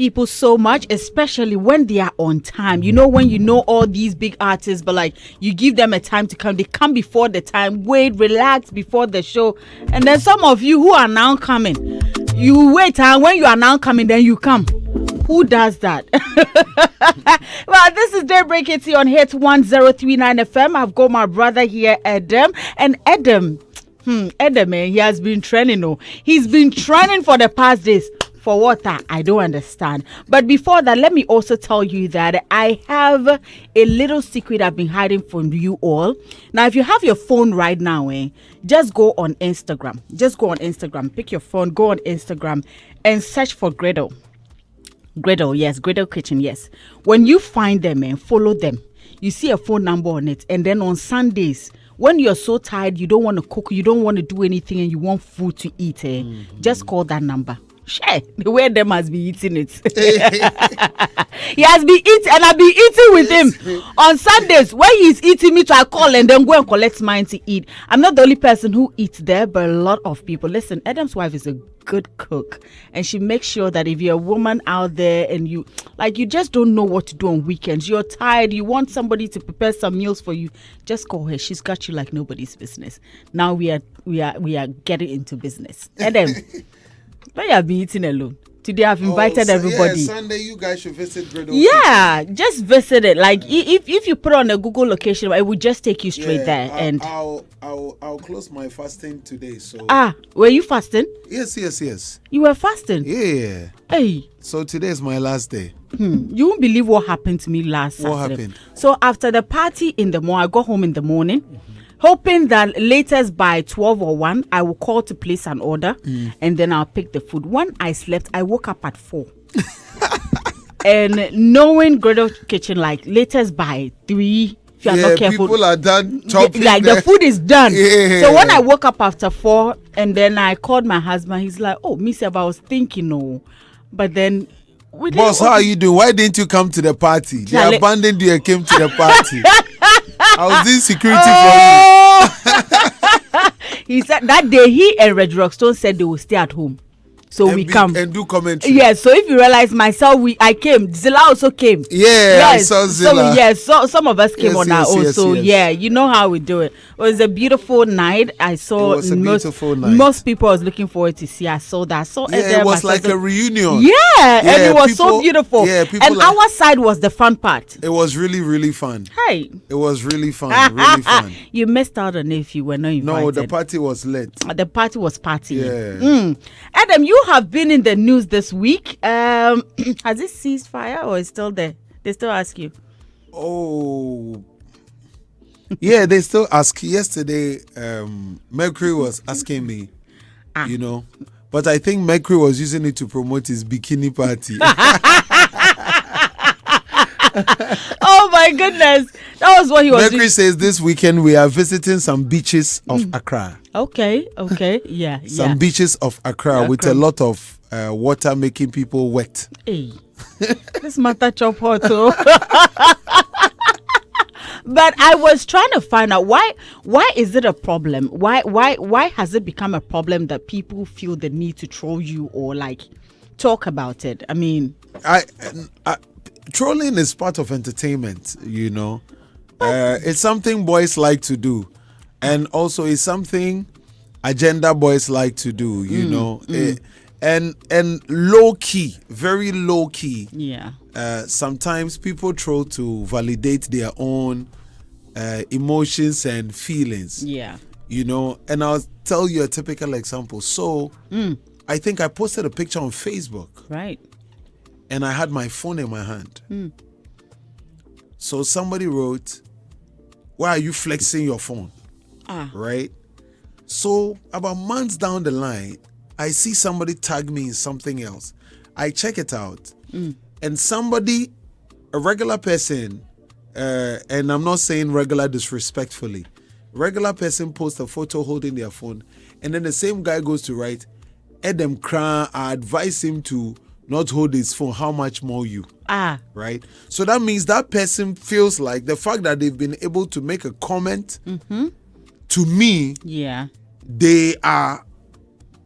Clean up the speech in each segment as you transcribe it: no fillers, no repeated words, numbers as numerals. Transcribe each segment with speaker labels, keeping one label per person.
Speaker 1: people so much, especially when they are on time. You know, when you know all these big artists, but like you give them a time to come, they come before the time, wait, relax before the show. And then some of you who are now coming, you wait, and when you are now coming, then you come. Who does that? Well, this is Daybreak Hitz on Hitz 1039 FM. I've got my brother here, Edem. And Edem, he has been training. Oh, he's been training for the past days. For what? I don't understand. But before that, let me also tell you that I have a little secret I've been hiding from you all. Now, if you have your phone right now, just go on Instagram. Just go on Instagram. Pick your phone, go on Instagram and search for Griddle. Griddle, yes. Griddle Kitchen, yes. When you find them, follow them. You see a phone number on it. And then on Sundays, when you're so tired, you don't want to cook, you don't want to do anything, and you want food to eat, just call that number. Share the way them has been eating it. He has been eating, and I've been eating with him on Sundays. When he's eating me, I call and then go and collect mine to eat. I'm not the only person who eats there, but a lot of people. Listen, Edem's wife is a good cook, and she makes sure that if you're a woman out there and you just don't know what to do on weekends, you're tired, you want somebody to prepare some meals for you, just call her. She's got you like nobody's business. Now we are getting into business. Edem. But you have been eating alone. Today I've invited everybody.
Speaker 2: Yeah, Sunday you guys should visit Griddle.
Speaker 1: Yeah, just visit it. Like if you put on a Google location, it would just take you straight there. And
Speaker 2: I'll close my fasting today. So
Speaker 1: were you fasting?
Speaker 2: Yes.
Speaker 1: You were fasting?
Speaker 2: Yeah.
Speaker 1: Hey.
Speaker 2: So today is my last day.
Speaker 1: You won't believe what happened to me last Saturday.
Speaker 2: What happened?
Speaker 1: So after the party in the morning, I got home in the morning. Hoping that latest by 12 or 1, I will call to place an order and then I'll pick the food. When I slept, I woke up at 4. And knowing Griddle Kitchen, like latest by 3, if you are not careful,
Speaker 2: people are done chopping.
Speaker 1: Like the food is done.
Speaker 2: Yeah.
Speaker 1: So when I woke up after 4 and then I called my husband, he's like, oh, Miss Eva, I was thinking, no. But then...
Speaker 2: Boss, how are you doing? Why didn't you come to the party? They abandoned you and came to the party. I was doing security for
Speaker 1: you. He said that day he and Red Rockstone said they will stay at home. So we come
Speaker 2: and do commentary.
Speaker 1: Yes, so if you realize myself, I came. Zilla also came.
Speaker 2: Yeah, yes. I saw Zilla.
Speaker 1: So some of us came on our own. So yeah, you know how we do it. It was a beautiful night. I saw most people I was looking forward to see. I saw that.
Speaker 2: It was like a reunion.
Speaker 1: Yeah, and it was so beautiful. Yeah, and our side was the fun part.
Speaker 2: It was really, really fun.
Speaker 1: Hey.
Speaker 2: It was really fun. Really fun.
Speaker 1: You missed out on it if you were not invited.
Speaker 2: No, the party was lit.
Speaker 1: The party was partying.
Speaker 2: Yeah.
Speaker 1: Edem, you have been in the news this week. Has it ceased fire or is still there? They still ask you.
Speaker 2: Oh, yeah, they still ask. Yesterday, Mercury was asking me, you know, but I think Mercury was using it to promote his bikini party.
Speaker 1: Oh my goodness, that was what he was.
Speaker 2: Mercury says this weekend we are visiting some beaches of Accra.
Speaker 1: Okay, yeah.
Speaker 2: Some beaches of Accra with a lot of water making people wet.
Speaker 1: Hey, this matter chop hot. But I was trying to find out why is it a problem? Why has it become a problem that people feel the need to troll you or like talk about it? I mean,
Speaker 2: trolling is part of entertainment, you know. It's something boys like to do, and also it's something agenda boys like to do, you know. And low key, very low key.
Speaker 1: Yeah.
Speaker 2: Sometimes people troll to validate their own emotions and feelings.
Speaker 1: Yeah.
Speaker 2: You know, and I'll tell you a typical example. So, I think I posted a picture on Facebook.
Speaker 1: Right.
Speaker 2: And I had my phone in my hand. So somebody wrote, why are you flexing your phone? Right? So about months down the line, I see somebody tag me in something else. I check it out. And somebody, a regular person, and I'm not saying regular disrespectfully, regular person posts a photo holding their phone, and then the same guy goes to write, Edem Kran, I advise him to not hold his phone, how much more you? Right? So that means that person feels like the fact that they've been able to make a comment to me, they are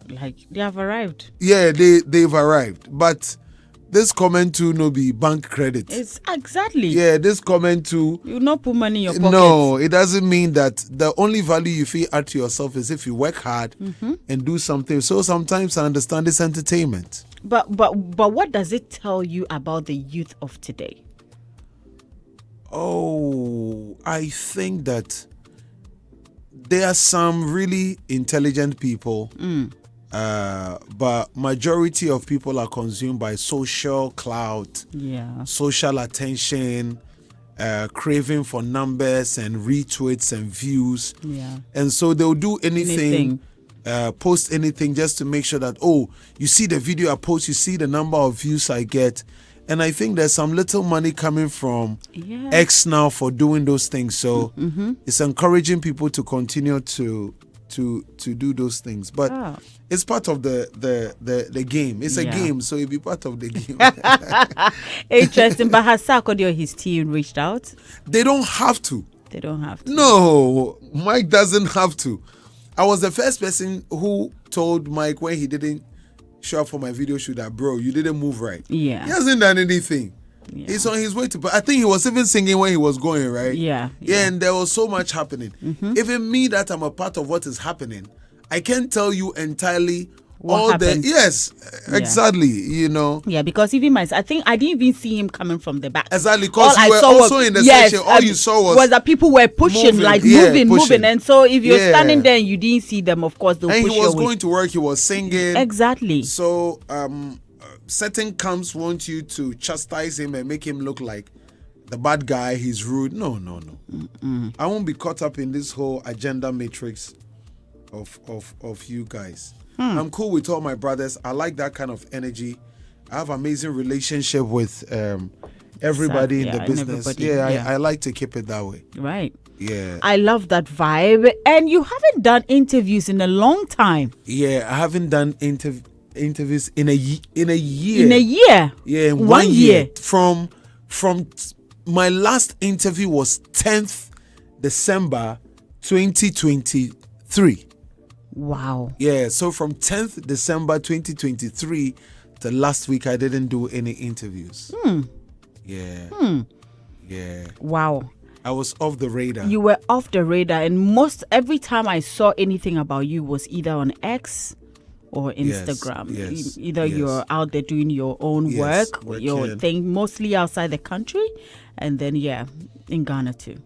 Speaker 1: like they have arrived.
Speaker 2: Yeah, they've arrived. But this comment too no be bank credit.
Speaker 1: It's exactly.
Speaker 2: Yeah, this comment too.
Speaker 1: You not put money in your pocket.
Speaker 2: No, it doesn't mean that. The only value you feel add to yourself is if you work hard and do something. So sometimes I understand it's entertainment.
Speaker 1: But what does it tell you about the youth of today?
Speaker 2: Oh, I think that there are some really intelligent people, but majority of people are consumed by social clout, social attention, craving for numbers and retweets and views. And so they'll do anything. Post anything just to make sure that, oh, you see the video I post, you see the number of views I get. And I think there's some little money coming from X now for doing those things. So it's encouraging people to continue to do those things. But it's part of the game. It's a game, so it'll be part of the game.
Speaker 1: Interesting. But has Sarkodie or his team reached out?
Speaker 2: They don't have to.
Speaker 1: They don't have to.
Speaker 2: No, Mike doesn't have to. I was the first person who told Mike when he didn't show up for my video shoot that, bro, you didn't move right.
Speaker 1: Yeah.
Speaker 2: He hasn't done anything. Yeah. He's on his way to, but I think he was even singing when he was going, right?
Speaker 1: Yeah.
Speaker 2: Yeah, and there was so much happening. Even me that I'm a part of what is happening, I can't tell you entirely
Speaker 1: what
Speaker 2: all
Speaker 1: happened.
Speaker 2: Exactly, you know.
Speaker 1: Yeah, because even I think I didn't even see him coming from the back.
Speaker 2: Exactly, because you were also in the session. All you saw was
Speaker 1: that people were pushing, moving. And so if you're standing there and you didn't see them, of course, they'll push you.
Speaker 2: And he was going to work, he was singing.
Speaker 1: Exactly.
Speaker 2: So, certain camps want you to chastise him and make him look like the bad guy, he's rude. No. I won't be caught up in this whole agenda matrix of you guys. I'm cool with all my brothers. I like that kind of energy. I have amazing relationship with everybody in the business. I like to keep it that way.
Speaker 1: Right.
Speaker 2: Yeah.
Speaker 1: I love that vibe. And you haven't done interviews in a long time.
Speaker 2: Yeah, I haven't done interviews in a year.
Speaker 1: In a year?
Speaker 2: Yeah, in 1 year. From my last interview was 10th December 2023.
Speaker 1: Wow.
Speaker 2: Yeah, so from 10th December 2023 to last week, I didn't do any interviews. Yeah. Yeah.
Speaker 1: Wow.
Speaker 2: I was off the radar.
Speaker 1: You were off the radar, and every time I saw anything about you was either on X or Instagram.
Speaker 2: Yes,
Speaker 1: either you're out there doing your own work, your thing, mostly outside the country, and then in Ghana too.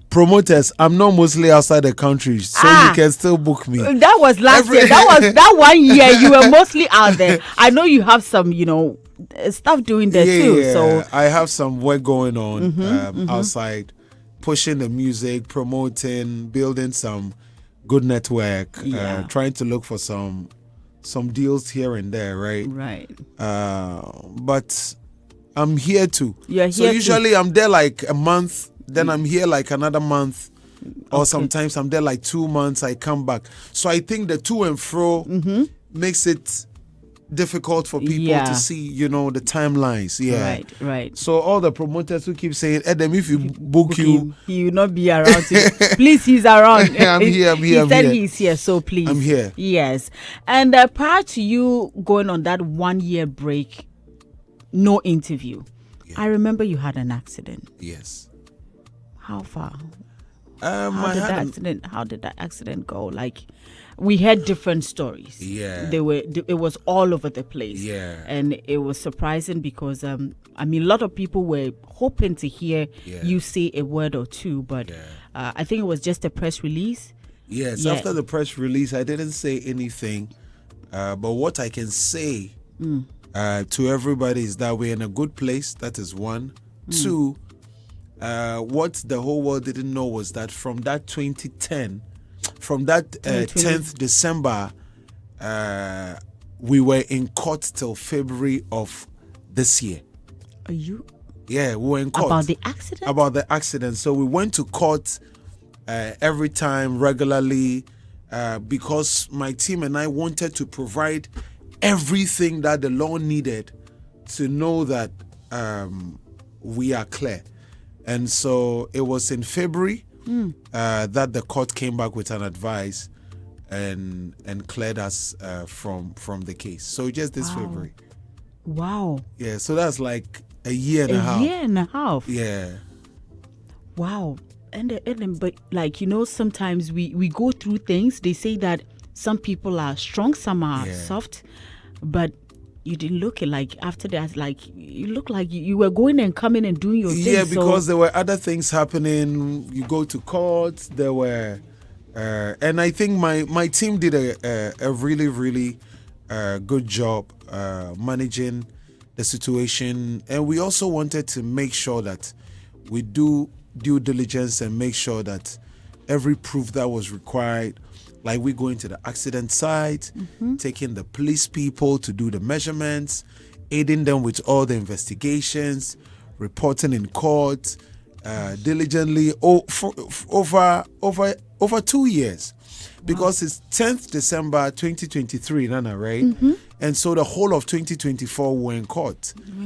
Speaker 2: Promoters, I'm not mostly outside the country, so you can still book me.
Speaker 1: That was last year. That 1 year you were mostly out there. I know you have some, stuff doing there too. So
Speaker 2: I have some work going on outside, pushing the music, promoting, building some good network, trying to look for some deals here and there, right?
Speaker 1: Right.
Speaker 2: But I'm here too.
Speaker 1: You're here
Speaker 2: so usually I'm there like a month, then I'm here like another month, or sometimes I'm there like 2 months, I come back. So I think the to and fro makes it difficult for people to see, the timelines. Yeah.
Speaker 1: Right.
Speaker 2: So all the promoters who keep saying, Edem, if you book you,
Speaker 1: he will not be around. Please, he's around.
Speaker 2: I'm here.
Speaker 1: He said he's here, so please.
Speaker 2: I'm here.
Speaker 1: Yes. And prior to you going on that 1 year break, no interview, I remember you had an accident.
Speaker 2: Yes.
Speaker 1: How far?
Speaker 2: How
Speaker 1: did that accident go? Like, we had different stories.
Speaker 2: Yeah.
Speaker 1: It was all over the place.
Speaker 2: Yeah.
Speaker 1: And it was surprising because a lot of people were hoping to hear you say a word or two, but I think it was just a press release.
Speaker 2: Yes. After the press release, I didn't say anything. But what I can say to everybody is that we're in a good place. That is one. Two, what the whole world didn't know was that from that 2010, from that 10th December, we were in court till February of this year.
Speaker 1: Are you?
Speaker 2: Yeah, we were in court.
Speaker 1: About the accident?
Speaker 2: About the accident. So we went to court every time, regularly, because my team and I wanted to provide everything that the law needed to know that we are clear. And so it was in February that the court came back with an advice and cleared us from the case. So just this February.
Speaker 1: Wow.
Speaker 2: Yeah, so that's like a year and a half.
Speaker 1: A year and a half.
Speaker 2: Yeah.
Speaker 1: Wow. And but like, sometimes we go through things. They say that some people are strong, some are soft, but you didn't look it like after that. Like you look like you were going and coming and doing your thing.
Speaker 2: Yeah, because there were other things happening. You go to court. There were, and I think my team did a really really good job managing the situation, and we also wanted to make sure that we do due diligence and make sure that every proof that was required, like we going to the accident site, taking the police people to do the measurements, aiding them with all the investigations, reporting in court diligently for over 2 years. Because it's 10th December 2023, Nana, right? And so the whole of 2024 we're in court. We're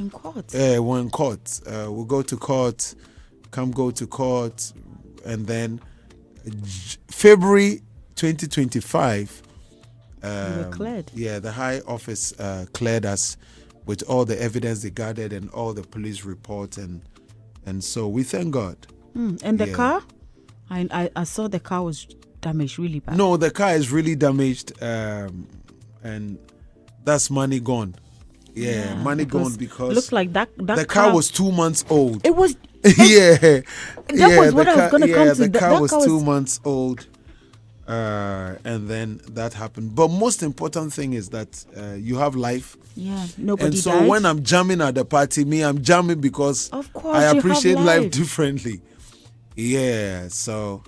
Speaker 2: in court. We'll go to court, go to court, and then February 2025,
Speaker 1: we were cleared.
Speaker 2: Yeah, the high office cleared us with all the evidence they gathered and all the police reports, and so we thank God.
Speaker 1: And the car? I saw the car was damaged really bad.
Speaker 2: No, the car is really damaged, and that's money gone. Yeah, money gone because
Speaker 1: looks like that
Speaker 2: the car was 2 months old.
Speaker 1: It was
Speaker 2: that
Speaker 1: was what I was going to come to.
Speaker 2: The car was 2 months old, and then that happened. But most important thing is that you have life.
Speaker 1: Yeah, nobody
Speaker 2: And so
Speaker 1: died.
Speaker 2: when I'm jamming at the party, I'm jamming because
Speaker 1: of course,
Speaker 2: I appreciate
Speaker 1: you have
Speaker 2: life differently. Yeah, so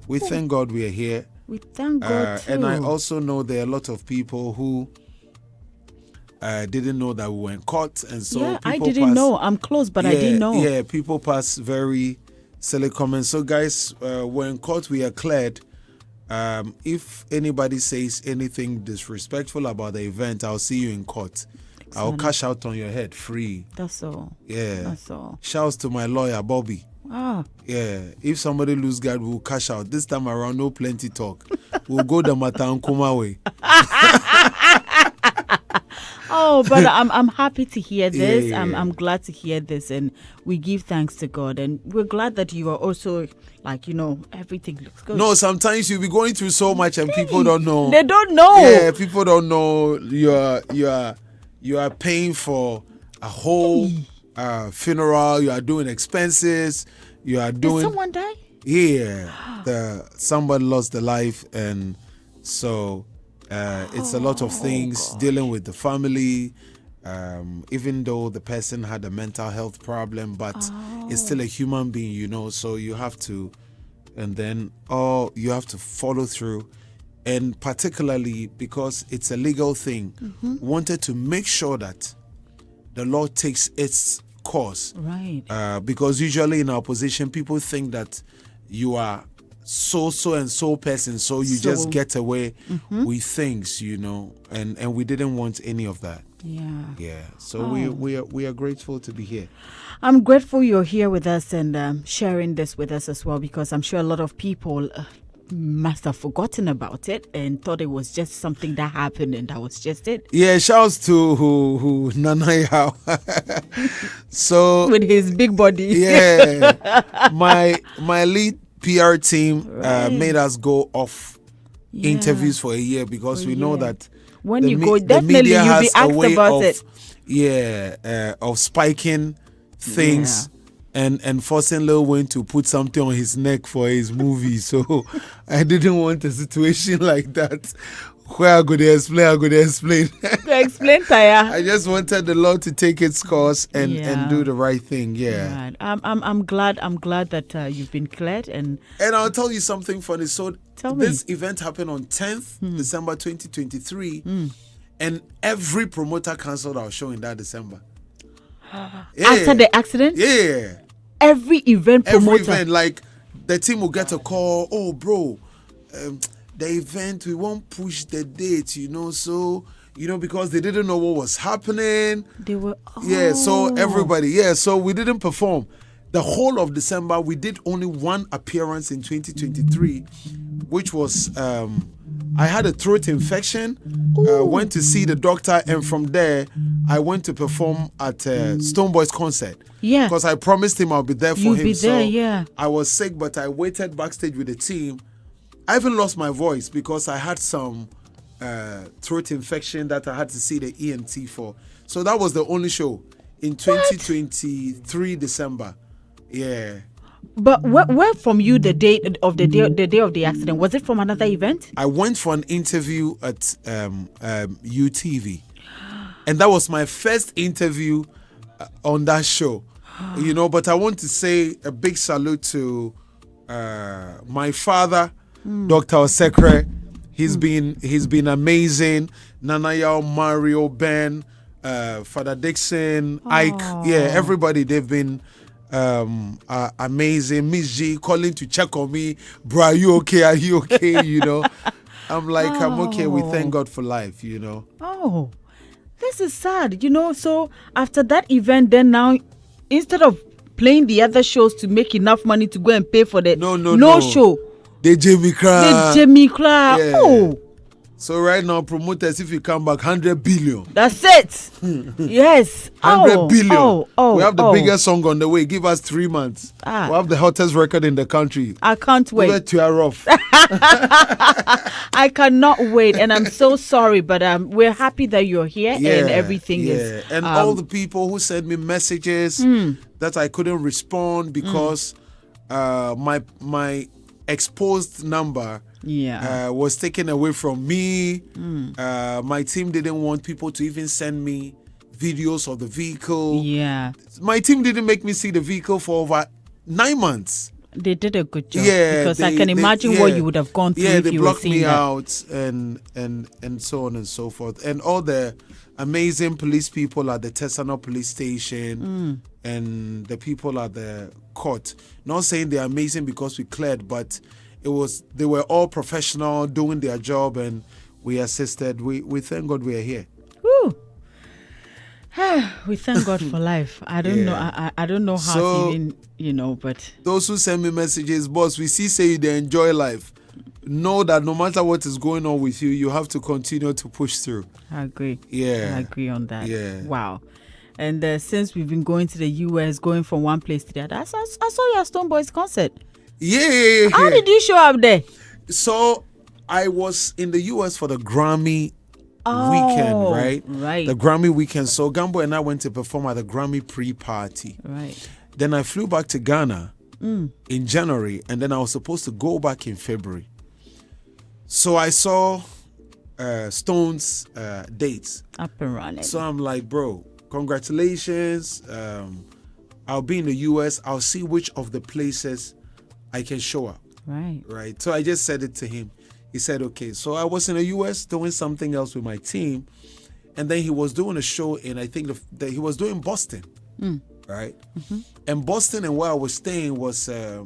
Speaker 2: we thank God we are here.
Speaker 1: We thank God too.
Speaker 2: And I also know there are a lot of people who didn't know that we were in court, and so
Speaker 1: I didn't know. I'm close, but I didn't know.
Speaker 2: Yeah, people pass very silly comments. So guys, we're in court. We are cleared. If anybody says anything disrespectful about the event, I'll see you in court. Excellent. I'll cash out on your head free.
Speaker 1: That's all.
Speaker 2: Yeah.
Speaker 1: That's all.
Speaker 2: Shouts to my lawyer, Bobby. Yeah. If somebody lose guard, we'll cash out. This time around, no plenty talk. We'll go the Matankuma way.
Speaker 1: Oh, but I'm happy to hear this.
Speaker 2: Yeah.
Speaker 1: I'm glad to hear this, and we give thanks to God, and we're glad that you are also everything looks good.
Speaker 2: No, sometimes you'll be going through so much and people don't know.
Speaker 1: They don't know.
Speaker 2: Yeah, people don't know you are paying for a whole funeral. You are doing expenses. You are doing.
Speaker 1: Did someone die?
Speaker 2: Yeah, somebody lost their life, and so. It's a lot of things dealing with the family, even though the person had a mental health problem, but it's still a human being, so you have to, and then you have to follow through, and particularly because it's a legal thing, wanted to make sure that the law takes its course.
Speaker 1: Right.
Speaker 2: Because usually in our position, people think that you are so and so person, so you just get away with things, and we didn't want any of that. Yeah. So we are grateful to be here.
Speaker 1: I'm grateful you're here with us and sharing this with us as well, because I'm sure a lot of people must have forgotten about it and thought it was just something that happened and that was just it.
Speaker 2: Yeah, shouts to who Nanaya. So
Speaker 1: with his big body.
Speaker 2: Yeah. my lead PR team made us go off interviews for a year because we know that
Speaker 1: when you go, definitely you'll be asked about it.
Speaker 2: Yeah, of spiking things and forcing Lil Wayne to put something on his neck for his movie. So I didn't want a situation like that where I could explain.
Speaker 1: Explain, Taya.
Speaker 2: I just wanted the law to take its course and do the right thing. Yeah.
Speaker 1: Right. I'm glad that you've been cleared and
Speaker 2: I'll tell you something funny. So this event happened on 10th December 2023, and every promoter cancelled our show in that December.
Speaker 1: After the accident?
Speaker 2: Yeah.
Speaker 1: Every event promoter.
Speaker 2: Every event, like the team will get a call. Oh, bro. The event, we won't push the date, so, because they didn't know what was happening.
Speaker 1: They were,
Speaker 2: Yeah, so everybody, so we didn't perform. The whole of December, we did only one appearance in 2023, which was I had a throat infection. Went to see the doctor, and from there, I went to perform at Stoneboy's concert.
Speaker 1: Yeah.
Speaker 2: Because I promised him I'll be there for
Speaker 1: You'll
Speaker 2: him.
Speaker 1: be there,
Speaker 2: so
Speaker 1: yeah.
Speaker 2: I was sick, but I waited backstage with the team. I even lost my voice because I had some throat infection that I had to see the ENT for. So that was the only show in 2023 December. Yeah.
Speaker 1: But where from you the day of the accident? Was it from another event?
Speaker 2: I went for an interview at UTV, and that was my first interview on that show. But I want to say a big salute to my father, Dr. Osekre. He's been amazing. Nanaya, Mario, Ben, Father Dixon, Ike, everybody. They've been amazing. Miss G calling to check on me, bro. Are you okay? Are you okay? I'm like, I'm okay. We thank God for life.
Speaker 1: Oh, this is sad. So after that event, then now, instead of playing the other shows to make enough money to go and pay for the no show,
Speaker 2: they Jamie Cra.
Speaker 1: Yeah. Oh.
Speaker 2: So right now, promoters, if you come back, 100 billion.
Speaker 1: That's it. Yes.
Speaker 2: 100 billion.
Speaker 1: We
Speaker 2: have the biggest song on the way. Give us 3 months. We have the hottest record in the country.
Speaker 1: I can't wait.
Speaker 2: We're tear off.
Speaker 1: I cannot wait. And I'm so sorry, but we're happy that you're here and everything is.
Speaker 2: And all the people who sent me messages that I couldn't respond because my exposed number was taken away from me. My team didn't want people to even send me videos of the vehicle.
Speaker 1: Yeah.
Speaker 2: My team didn't make me see the vehicle for over 9 months.
Speaker 1: They did a good job. Yeah. Because I can imagine what you would have gone through if you were seeing that.
Speaker 2: Yeah, they blocked me out and so on and so forth. And all the amazing police people at the Tesano police station and the people at the court. Not saying they're amazing because we cleared, but they were all professional doing their job, and we assisted. We thank God we are here.
Speaker 1: Woo. We thank God for life. I don't know. I don't know how to even, but
Speaker 2: those who send me messages, boss, we say they enjoy life. Know that no matter what is going on with you, you have to continue to push through.
Speaker 1: I agree.
Speaker 2: Yeah.
Speaker 1: I agree on that.
Speaker 2: Yeah.
Speaker 1: Wow. And since we've been going to the US, going from one place to the other, I saw your Stoneboy's concert.
Speaker 2: Yeah.
Speaker 1: How did you show up there?
Speaker 2: So I was in the US for the Grammy weekend, right?
Speaker 1: Right.
Speaker 2: The Grammy weekend. So Gambo and I went to perform at the Grammy pre-party.
Speaker 1: Right.
Speaker 2: Then I flew back to Ghana in January, and then I was supposed to go back in February. So I saw Stone's dates.
Speaker 1: Up and running.
Speaker 2: So I'm like, bro, congratulations. I'll be in the US. I'll see which of the places I can show up. Right. So I just said it to him. He said, okay. So I was in the US doing something else with my team. And then he was doing a show in, I think, he was doing Boston. Right. Mm-hmm. And Boston and where I was staying was a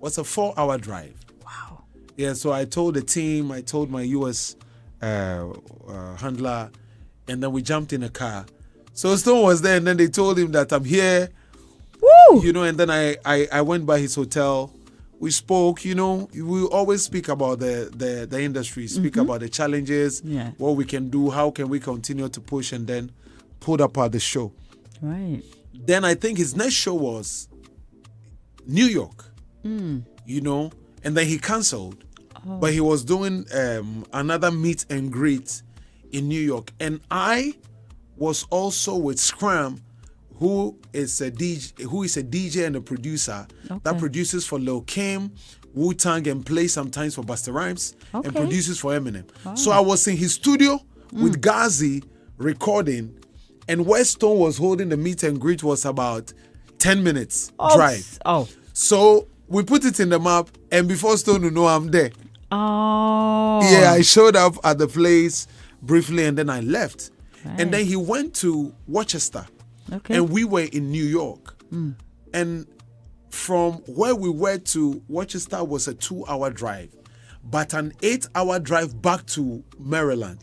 Speaker 2: 4-hour drive.
Speaker 1: Wow.
Speaker 2: Yeah. So I told the team, I told my US handler, and then we jumped in a car. So Stone was there, and then they told him that I'm here.
Speaker 1: Woo!
Speaker 2: And then I went by his hotel. We spoke, we always speak about the industry, speak about the challenges, what we can do, how can we continue to push, and then put up at the show.
Speaker 1: Right.
Speaker 2: Then I think his next show was New York, and then he canceled. Oh. But he was doing another meet and greet in New York. And I was also with Scram, who is a DJ and a producer that produces for Lil Kim, Wu-Tang, and plays sometimes for Busta Rhymes and produces for Eminem. Wow. So I was in his studio with Gazi recording, and where Stone was holding the meet and greet was about 10 minutes drive.
Speaker 1: Oh.
Speaker 2: So we put it in the map, and before Stone will know I'm there.
Speaker 1: Oh.
Speaker 2: Yeah, I showed up at the place briefly, and then I left.
Speaker 1: Right.
Speaker 2: And then he went to Worcester. Okay. And we were in New York. And from where we were to Worcester was a 2-hour drive, but an 8-hour drive back to Maryland.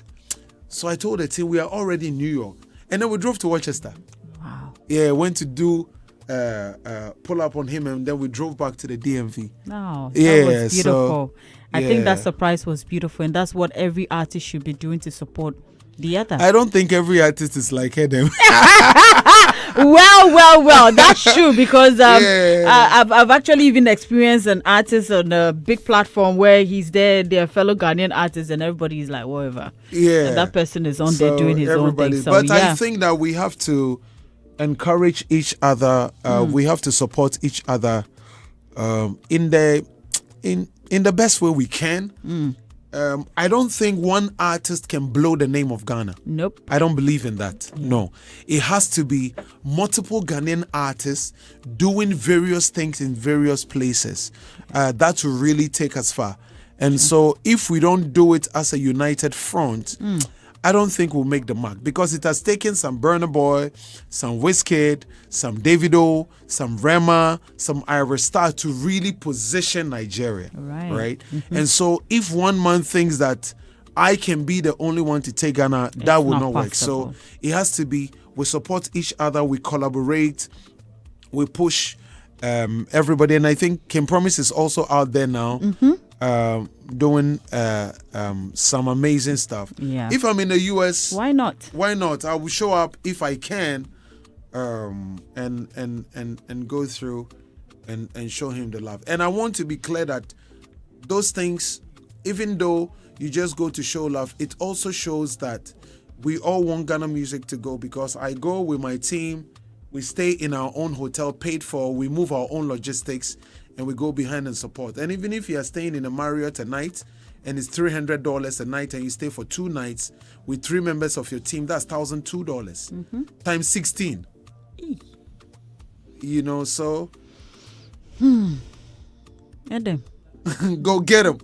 Speaker 2: So I told the team we are already in New York. And then we drove to Worcester.
Speaker 1: Wow.
Speaker 2: Yeah, went to do pull up on him, and then we drove back to the DMV.
Speaker 1: Oh, that was beautiful. I think that surprise was beautiful, and that's what every artist should be doing to support the other.
Speaker 2: I don't think every artist is like Edem.
Speaker 1: Well, that's true, because I've actually even experienced an artist on a big platform where he's there, their fellow Ghanaian artists, and everybody is like, whatever.
Speaker 2: Yeah.
Speaker 1: And that person is on there doing his own thing. So,
Speaker 2: but I think that we have to encourage each other. We have to support each other in the best way we can. I don't think one artist can blow the name of Ghana.
Speaker 1: Nope.
Speaker 2: I don't believe in that. No. It has to be multiple Ghanaian artists doing various things in various places. That will really take us far. And so if we don't do it as a united front, I don't think we'll make the mark, because it has taken some Burna Boy, some Wizkid, some Davido, some Rema, some Ira Star to really position Nigeria. Right? And so if one man thinks that I can be the only one to take Ghana, that will not work. So it has to be, we support each other, we collaborate, we push everybody. And I think Kim Promise is also out there now. Doing some amazing stuff.
Speaker 1: Yeah.
Speaker 2: If I'm in the US,
Speaker 1: why not?
Speaker 2: I will show up if I can, and go through and show him the love. And I want to be clear that those things, even though you just go to show love, it also shows that we all want Ghana music to go, because I go with my team, we stay in our own hotel paid for, we move our own logistics, and we go behind and support. And even if you are staying in a Marriott a night and it's $300 a night, and you stay for 2 nights with 3 members of your team, that's $1,002 times 16. You know, so
Speaker 1: Edem.
Speaker 2: Go get him.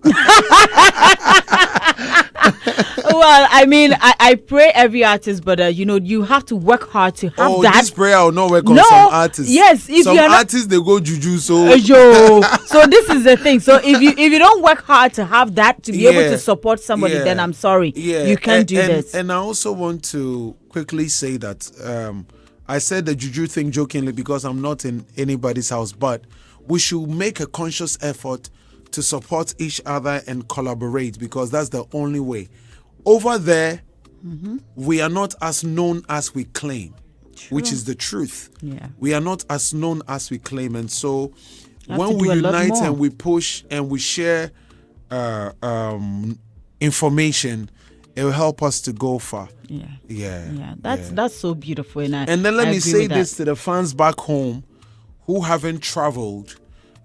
Speaker 1: Well, I mean, I pray every artist, but you have to work hard to have that.
Speaker 2: This prayer will not work on some artists.
Speaker 1: Yes, if
Speaker 2: some artists they go juju. So
Speaker 1: so this is the thing. So if you don't work hard to have that, to be able to support somebody, then I'm sorry, you can't do this.
Speaker 2: And I also want to quickly say that I said the juju thing jokingly because I'm not in anybody's house, but we should make a conscious effort to support each other and collaborate, because that's the only way. Over there, we are not as known as we claim, which is the truth.
Speaker 1: Yeah.
Speaker 2: We are not as known as we claim. And so when we unite and we push and we share information, it will help us to go far.
Speaker 1: Yeah. That's so beautiful.
Speaker 2: And then let me say this to the fans back home who haven't traveled.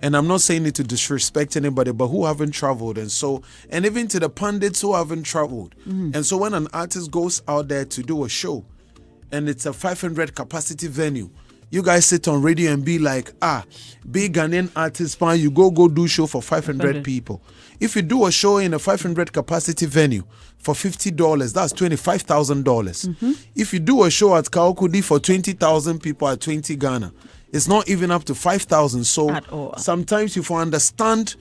Speaker 2: And I'm not saying it to disrespect anybody, but who haven't traveled. And even to the pundits who haven't traveled. And so when an artist goes out there to do a show and it's a 500 capacity venue, you guys sit on radio and be like, big Ghanaian artist, man, you go do show for 500 people. If you do a show in a 500 capacity venue for $50, that's $25,000. If you do a show at Kaokudi for 20,000 people at 20 Ghana, it's not even up to 5,000. So sometimes you understand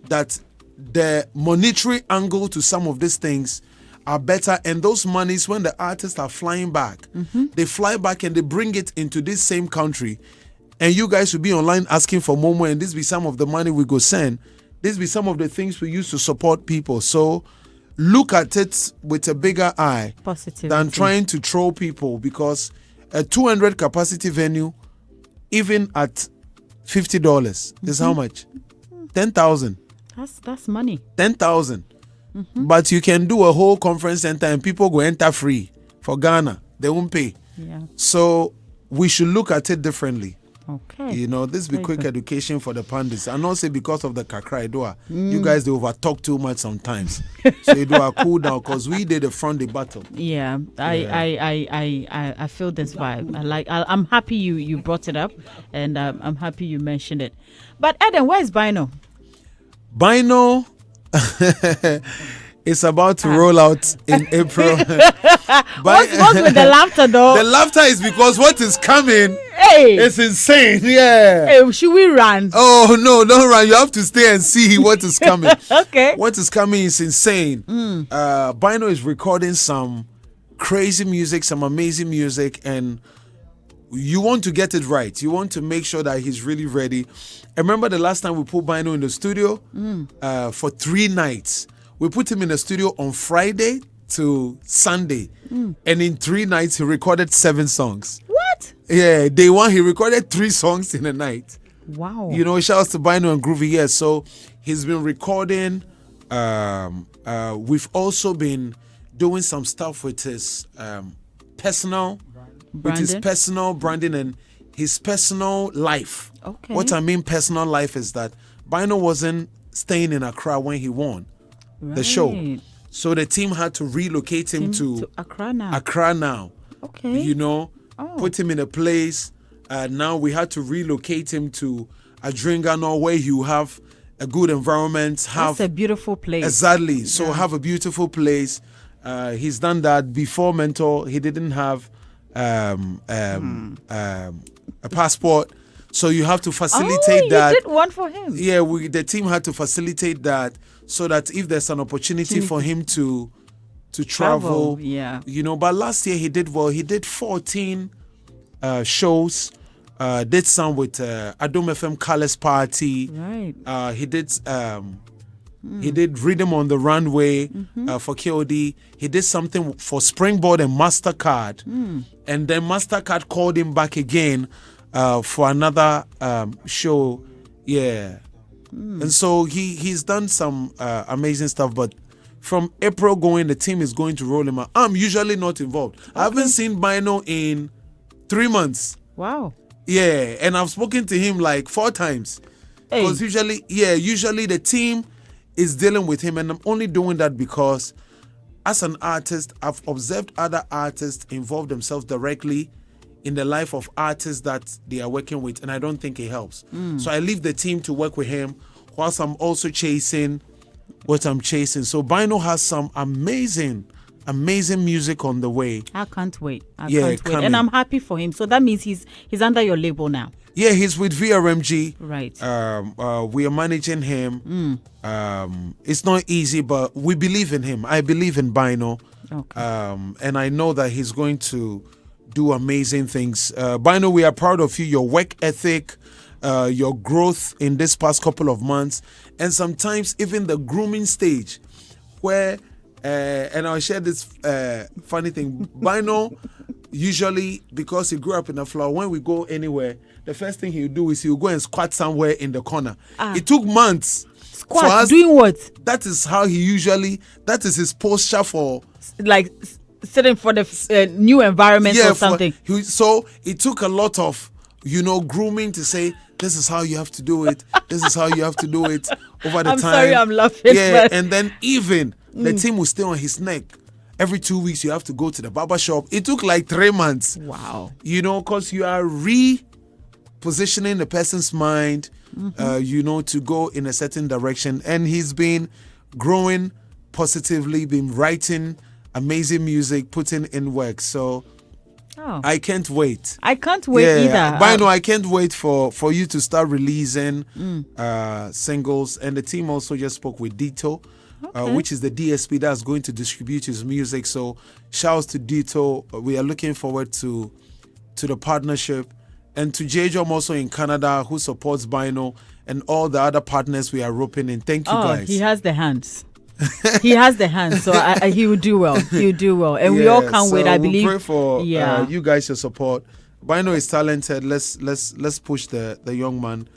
Speaker 2: that the monetary angle to some of these things are better, and those monies, when the artists are flying back, they fly back and they bring it into this same country, and you guys will be online asking for more, and this be some of the money we go send. This be some of the things we use to support people. So look at it with a bigger eye than trying to troll people, because a 200 capacity venue, even at $50, is how much? 10,000.
Speaker 1: That's money.
Speaker 2: 10,000. But you can do a whole conference center and people go enter free for Ghana. They won't pay.
Speaker 1: Yeah.
Speaker 2: So we should look at it differently.
Speaker 1: Okay.
Speaker 2: You know, this be quick education for the pundits. And not say because of the kakra idua. You guys, they over talk too much sometimes. So you do a cool down, because we did the front the battle.
Speaker 1: Yeah. I feel this vibe. I'm happy you brought it up, and I'm happy you mentioned it. But Edem, where's Bino?
Speaker 2: Bino is about to roll out in April.
Speaker 1: What's with the laughter, though?
Speaker 2: The laughter is because what is coming is insane. Yeah.
Speaker 1: Hey, should we run?
Speaker 2: Oh, no, don't run. You have to stay and see what is coming.
Speaker 1: Okay.
Speaker 2: What is coming is insane. Bino is recording some crazy music, some amazing music, and you want to get it right. You want to make sure that he's really ready. I remember the last time we put Bino in the studio for 3 nights. We put him in the studio on Friday to Sunday. And in 3 nights, he recorded 7 songs.
Speaker 1: What?
Speaker 2: Yeah, day 1, he recorded 3 songs in a night.
Speaker 1: Wow.
Speaker 2: You know, shout out to Bino and Groovy. Yeah, so he's been recording. We've also been doing some stuff with his personal branding and his personal life.
Speaker 1: Okay.
Speaker 2: What I mean personal life is that Bino wasn't staying in Accra when he won the show. So the team had to relocate him to Accra now.
Speaker 1: Okay.
Speaker 2: You know, put him in a place. Now we had to relocate him to Adringano where you have a good environment.
Speaker 1: That's a beautiful place.
Speaker 2: Exactly. So have a beautiful place. He's done that before Mentor. He didn't have a passport, so you have to facilitate that.
Speaker 1: You did one for him.
Speaker 2: Yeah, the team had to facilitate that so that if there's an opportunity for him to travel, you know. But last year he did well. He did 14 shows. Did some with Adom FM Colors Party.
Speaker 1: Right.
Speaker 2: He did Rhythm on the Runway for KOD. He did something for Springboard and MasterCard. And then MasterCard called him back again for another show. Yeah. And so he's done some amazing stuff. But from April going, the team is going to roll him out. I'm usually not involved. I haven't seen Bino in 3 months.
Speaker 1: Wow.
Speaker 2: Yeah. And I've spoken to him like 4 times. Because usually the team is dealing with him, and I'm only doing that because as an artist, I've observed other artists involve themselves directly in the life of artists that they are working with, and I don't think it helps. So I leave the team to work with him whilst I'm also chasing what I'm chasing. So Bino has some amazing music on the way.
Speaker 1: I can't wait. I can't wait. And I'm happy for him. So that means he's under your label now.
Speaker 2: Yeah, he's with VRMG.
Speaker 1: Right.
Speaker 2: We are managing him. It's not easy, but we believe in him. I believe in Bino.
Speaker 1: Okay.
Speaker 2: And I know that he's going to do amazing things. Bino, we are proud of you, your work ethic, your growth in this past couple of months, and sometimes even the grooming stage where, and I'll share this funny thing. Bino, usually, because he grew up in the floor, when we go anywhere, the first thing he'll do is he'll go and squat somewhere in the corner. It took months.
Speaker 1: Squat? Doing what?
Speaker 2: That is how that is his posture for...
Speaker 1: Like sitting for the new environment or something.
Speaker 2: So it took a lot of, grooming to say, this is how you have to do it. This is how you have to do it over the time.
Speaker 1: I'm sorry, I'm laughing.
Speaker 2: Yeah, and then even the team will stay on his neck. Every 2 weeks, you have to go to the barber shop. It took like 3 months.
Speaker 1: Wow.
Speaker 2: Because you are repositioning the person's mind, to go in a certain direction. And he's been growing positively, been writing amazing music, putting in work. So I can't wait.
Speaker 1: I can't wait either.
Speaker 2: Bino, I can't wait for you to start releasing singles. And the team also just spoke with Dito. Which is the DSP that's going to distribute his music. So shouts to Dito. We are looking forward to the partnership. And to JJ also in Canada who supports Bino and all the other partners we are roping in. Thank you guys.
Speaker 1: He has the hands. He has the hands. So he will do well. He will do well. And we all can't wait, I believe.
Speaker 2: Pray for you guys, your support. Bino is talented. Let's push the young man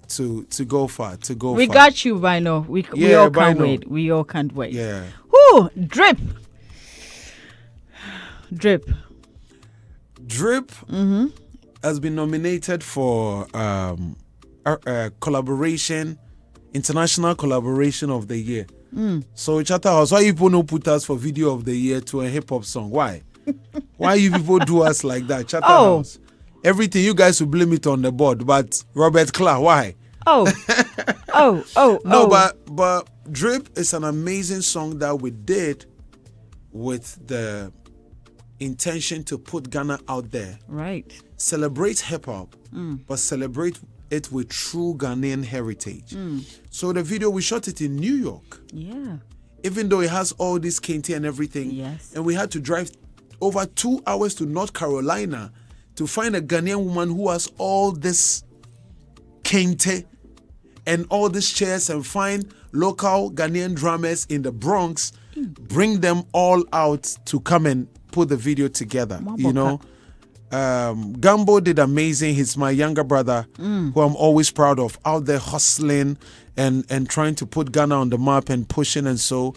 Speaker 2: to go far, We
Speaker 1: got you, Bino. We all can't wait. We all can't wait.
Speaker 2: Yeah.
Speaker 1: Whoo, Drip.
Speaker 2: Has been nominated for collaboration, international collaboration of the year. So Chatterhouse, why you people no put us for video of the year to a hip hop song? Why? Why you people do us like that, Chatterhouse? Everything you guys will blame it on the board, but Robert Clark, why? No, but Drip is an amazing song that we did with the intention to put Ghana out there.
Speaker 1: Right.
Speaker 2: Celebrate hip hop, but celebrate it with true Ghanaian heritage. So the video, we shot it in New York.
Speaker 1: Yeah.
Speaker 2: Even though it has all this kente and everything.
Speaker 1: Yes.
Speaker 2: And we had to drive over 2 hours to North Carolina to find a Ghanaian woman who has all this kente and all these chairs and find local Ghanaian drummers in the Bronx, bring them all out to come and put the video together. You know, Gambo did amazing. He's my younger brother, who I'm always proud of, out there hustling and trying to put Ghana on the map and pushing. And so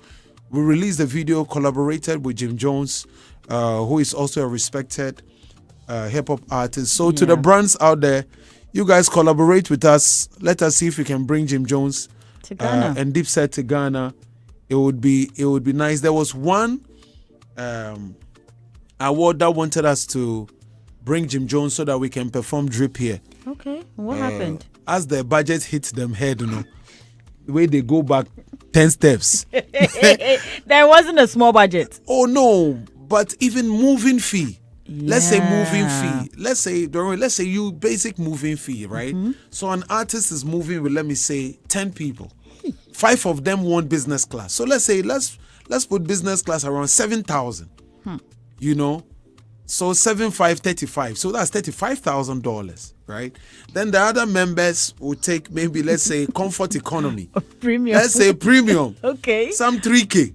Speaker 2: we released the video, collaborated with Jim Jones, who is also a respected hip-hop artist. So to the brands out there, you guys collaborate with us. Let us see if we can bring Jim Jones
Speaker 1: to Ghana
Speaker 2: and Dipset to Ghana. It would be nice. There was one award that wanted us to bring Jim Jones so that we can perform Drip here.
Speaker 1: Okay, what happened?
Speaker 2: As the budget hit them head, you know, the way they go back 10 steps.
Speaker 1: There wasn't a small budget.
Speaker 2: Oh no, but even moving fee. Let's say moving fee. Let's say you basic moving fee, right? So an artist is moving with, let me say, 10 people. 5 of them want business class. So let's say let's put business class around 7,000. You know, so 7,535. So that's $35,000, right? Then the other members will take maybe, let's say, comfort economy.
Speaker 1: Premium.
Speaker 2: Let's say premium.
Speaker 1: Okay.
Speaker 2: Some 3K.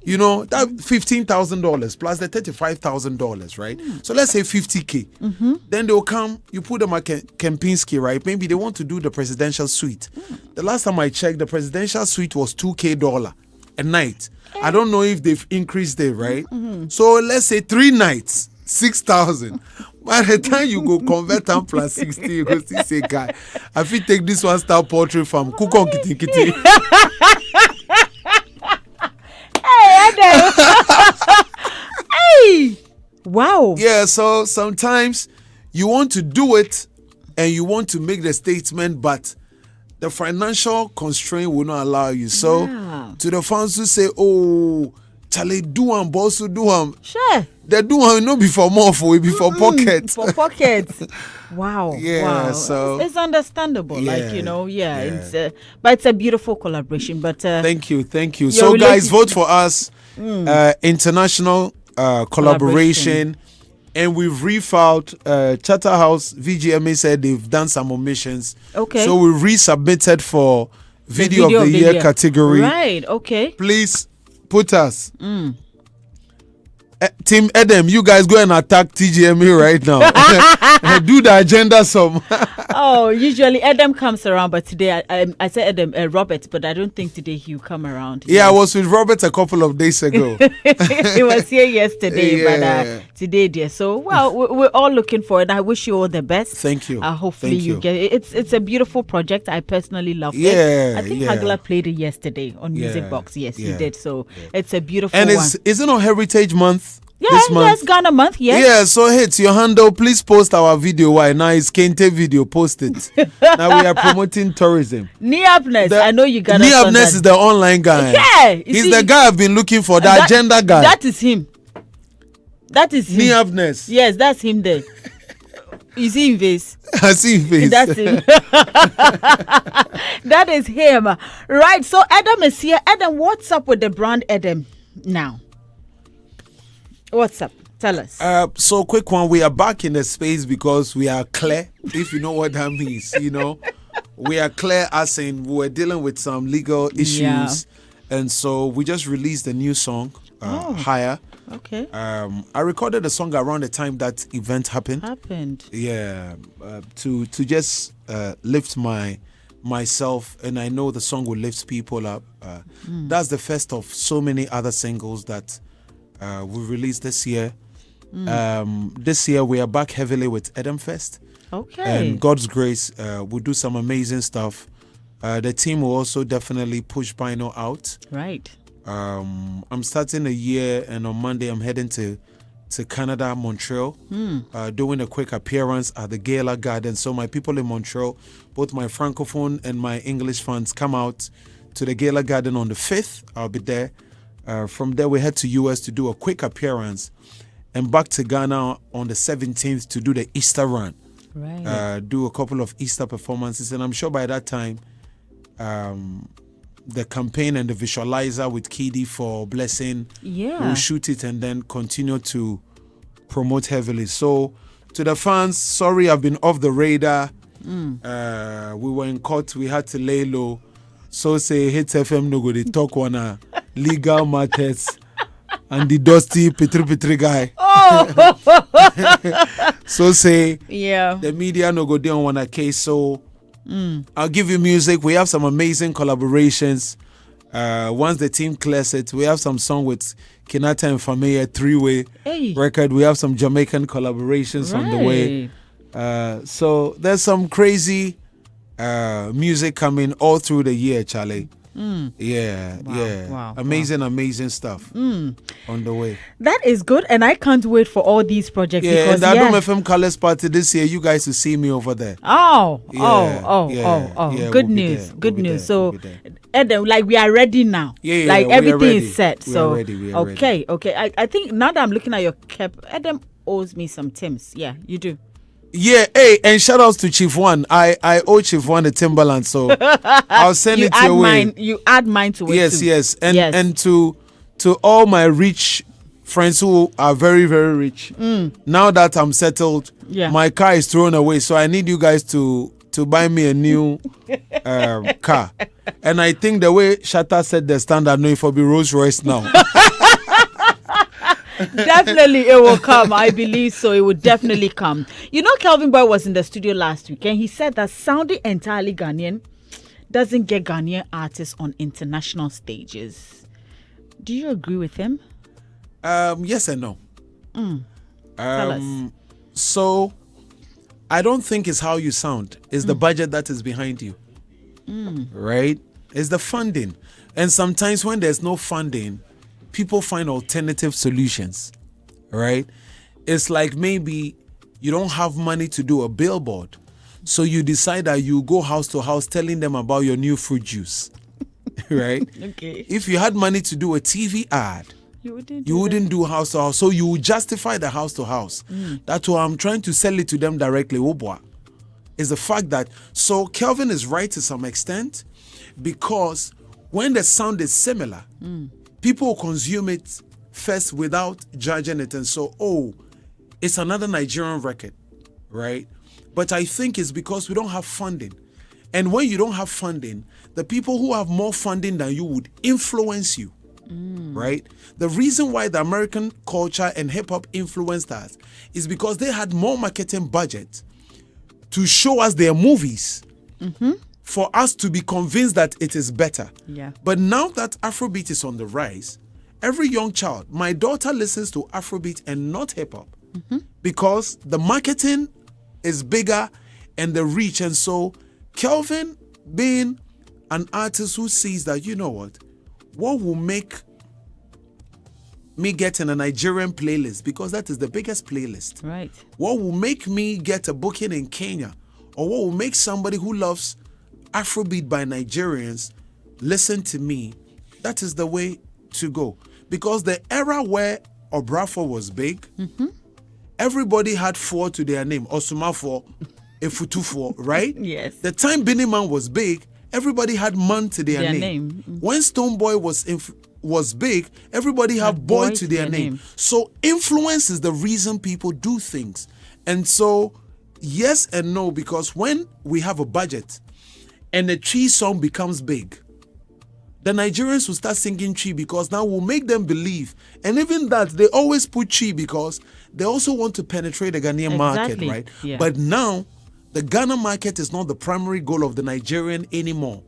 Speaker 2: You know, that $15,000 plus the $35,000, right? So let's say 50K. Then they'll come, you put them at Kempinski, right? Maybe they want to do the presidential suite. The last time I checked, the presidential suite was $2K a night. I don't know if they've increased it, right? So let's say 3 nights, 6,000. By the time you go convert them plus 60, you go still say, guy, I feel take this one star portrait from Kukon Kitty Kitty.
Speaker 1: Hey! Wow.
Speaker 2: Yeah, so sometimes you want to do it and you want to make the statement, but the financial constraint will not allow you. So to the fans who say, oh, Charlie, do one, boss, do one.
Speaker 1: Sure.
Speaker 2: They do one, not before more for pockets.
Speaker 1: For pockets. Wow.
Speaker 2: Yeah,
Speaker 1: wow.
Speaker 2: so
Speaker 1: it's understandable.
Speaker 2: Yeah,
Speaker 1: like, you know, it's but it's a beautiful collaboration. But
Speaker 2: thank you. So guys, vote for us. International collaboration. And we've refiled Chatterhouse. VGMA said they've done some omissions. Okay. So we resubmitted for video of the year category.
Speaker 1: Right, okay.
Speaker 2: Please put us. Team Edem, you guys go and attack TGMA right now. Do the agenda some.
Speaker 1: Oh, usually Edem comes around, but today I said Edem, Robert, but I don't think today he'll come around.
Speaker 2: Yeah, I was with Robert a couple of days ago.
Speaker 1: He was here yesterday, but today, dear. So, well, we're all looking forward. I wish you all the best.
Speaker 2: Thank you.
Speaker 1: Hopefully you get it. It's a beautiful project. I personally love
Speaker 2: it.
Speaker 1: I think Hagla played it yesterday on Music Box. Yes, he did. So it's a beautiful
Speaker 2: one. And is it on Heritage Month?
Speaker 1: Yes, Ghana month, yes.
Speaker 2: Yeah, so Hitz your handle. Please post our video. Why now it's Kente video. Post it. Now we are promoting tourism.
Speaker 1: Niapness, I know you got
Speaker 2: Niapness is the online guy.
Speaker 1: Yeah,
Speaker 2: he's the guy I've been looking for. The agenda guy.
Speaker 1: That is him.
Speaker 2: Niapness.
Speaker 1: Yes, that's him there. You see his face.
Speaker 2: I see his face.
Speaker 1: That's him. That is him. Right. So Edem is here. Edem, what's up with the brand Edem now? What's up? Tell us.
Speaker 2: So quick one. We are back in the space because we are clear, if you know what that means. You know, we are clear as in we're dealing with some legal issues. And so we just released a new song, Higher.
Speaker 1: Okay.
Speaker 2: I recorded a song around the time that event happened. Yeah. To just lift myself, and I know the song will lift people up. That's the first of so many other singles that we released this year. This year we are back heavily with Edem Fest.
Speaker 1: Okay.
Speaker 2: And God's grace, we'll do some amazing stuff. The team will also definitely push Bino out.
Speaker 1: Right.
Speaker 2: I'm starting a year, and on Monday I'm heading to Canada, Montreal, doing a quick appearance at the Gala Garden. So my people in Montreal, both my Francophone and my English fans, come out to the Gala Garden on the 5th. I'll be there. From there, we head to US to do a quick appearance, and back to Ghana on the 17th to do the Easter run.
Speaker 1: Right.
Speaker 2: Do a couple of Easter performances, and I'm sure by that time, the campaign and the visualizer with Kidi for Blessing, we'll shoot it and then continue to promote heavily. So to the fans, sorry I've been off the radar. We were in court, we had to lay low. So say Hitz FM no go they talk on legal matters and the dusty Petri guy. So say the media no go down on a case. So I'll give you music. We have some amazing collaborations. Once the team clears it, we have some song with Kinata and Famea 3-way record. We have some Jamaican collaborations on the way. So there's some crazy music coming all through the year, Charlie. Amazing stuff on the way.
Speaker 1: That is good, and I can't wait for all these projects.
Speaker 2: Because and the Adom FM Colors Party this year, you guys will see me over there.
Speaker 1: Good news. So Edem, like we are ready now. Like everything is set.
Speaker 2: We are ready.
Speaker 1: Okay. I think now that I'm looking at your cap, Edem owes me some Tims. Yeah, you do.
Speaker 2: Yeah, hey, and shout outs to Chief One. I owe Chief One the Timberland, so I'll send it your way.
Speaker 1: You add mine to it too.
Speaker 2: Yes. And to all my rich friends who are very, very rich. Now that I'm settled, my car is thrown away, so I need you guys to buy me a new car. And I think the way Shatta said the standard, no, it will be Rolls Royce now.
Speaker 1: Definitely it will come. I believe so. It will definitely come. You know, Kelvin Boy was in the studio last week and he said that sounding entirely Ghanaian doesn't get Ghanaian artists on international stages. Do you agree with him?
Speaker 2: Yes and no.
Speaker 1: Tell us.
Speaker 2: So I don't think it's how you sound. It's the budget that is behind you. Right? It's the funding. And sometimes when there's no funding, people find alternative solutions, right? It's like maybe you don't have money to do a billboard, so you decide that you go house to house telling them about your new fruit juice, right?
Speaker 1: Okay.
Speaker 2: If you had money to do a TV ad, you wouldn't do house to house, so you would justify the house to house. That's why I'm trying to sell it to them directly. Is the fact that, so Kelvin is right to some extent, because when the sound is similar, people consume it first without judging it. And so, it's another Nigerian record, right? But I think it's because we don't have funding. And when you don't have funding, the people who have more funding than you would influence you, right? The reason why the American culture and hip-hop influenced us is because they had more marketing budget to show us their movies for us to be convinced that it is better.
Speaker 1: Yeah.
Speaker 2: But now that Afrobeat is on the rise, every young child, my daughter listens to Afrobeat and not hip-hop because the marketing is bigger and the reach. And so Kelvin being an artist who sees that, you know what will make me get in a Nigerian playlist, because that is the biggest playlist.
Speaker 1: Right.
Speaker 2: What will make me get a booking in Kenya, or what will make somebody who loves Afrobeat by Nigerians listen to me? That is the way to go. Because the era where Obrafo was big, everybody had 4 to their name. Osumafo, Efutufo, right?
Speaker 1: Yes.
Speaker 2: The time Beanie Man was big, everybody had Man to their name. When Stonebwoy was big, everybody had Boy to their name. So influence is the reason people do things. And so, yes and no, because when we have a budget and the Tree song becomes big, the Nigerians will start singing Tree, because now we'll make them believe. And even that, they always put Tree because they also want to penetrate the Ghanaian market, right?
Speaker 1: Yeah.
Speaker 2: But now, the Ghana market is not the primary goal of the Nigerian anymore.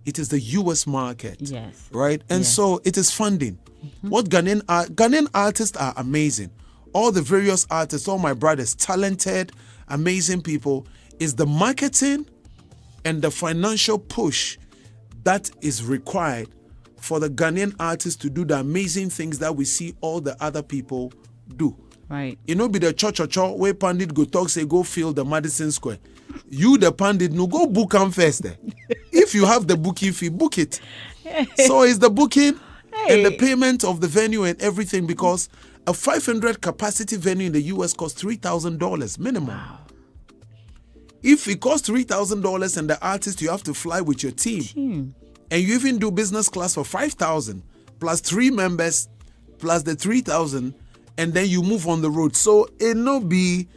Speaker 2: It is the US market.
Speaker 1: Yes.
Speaker 2: Right? And so it is funding. What Ghanaian artists are amazing. All the various artists, all my brothers, talented, amazing people, is the marketing and the financial push that is required for the Ghanaian artists to do the amazing things that we see all the other people do.
Speaker 1: Right.
Speaker 2: You know, be the church where pundit go talk, say go fill the Madison Square. You, the pundit, no, go book them first there. If you have the booking fee, book it. So it's the booking and the payment of the venue and everything, because a 500 capacity venue in the US costs $3,000 minimum.
Speaker 1: Wow.
Speaker 2: If it costs $3,000 and the artist, you have to fly with your team. And you even do business class for $5,000 plus 3 members plus the $3,000, and then you move on the road. So it no be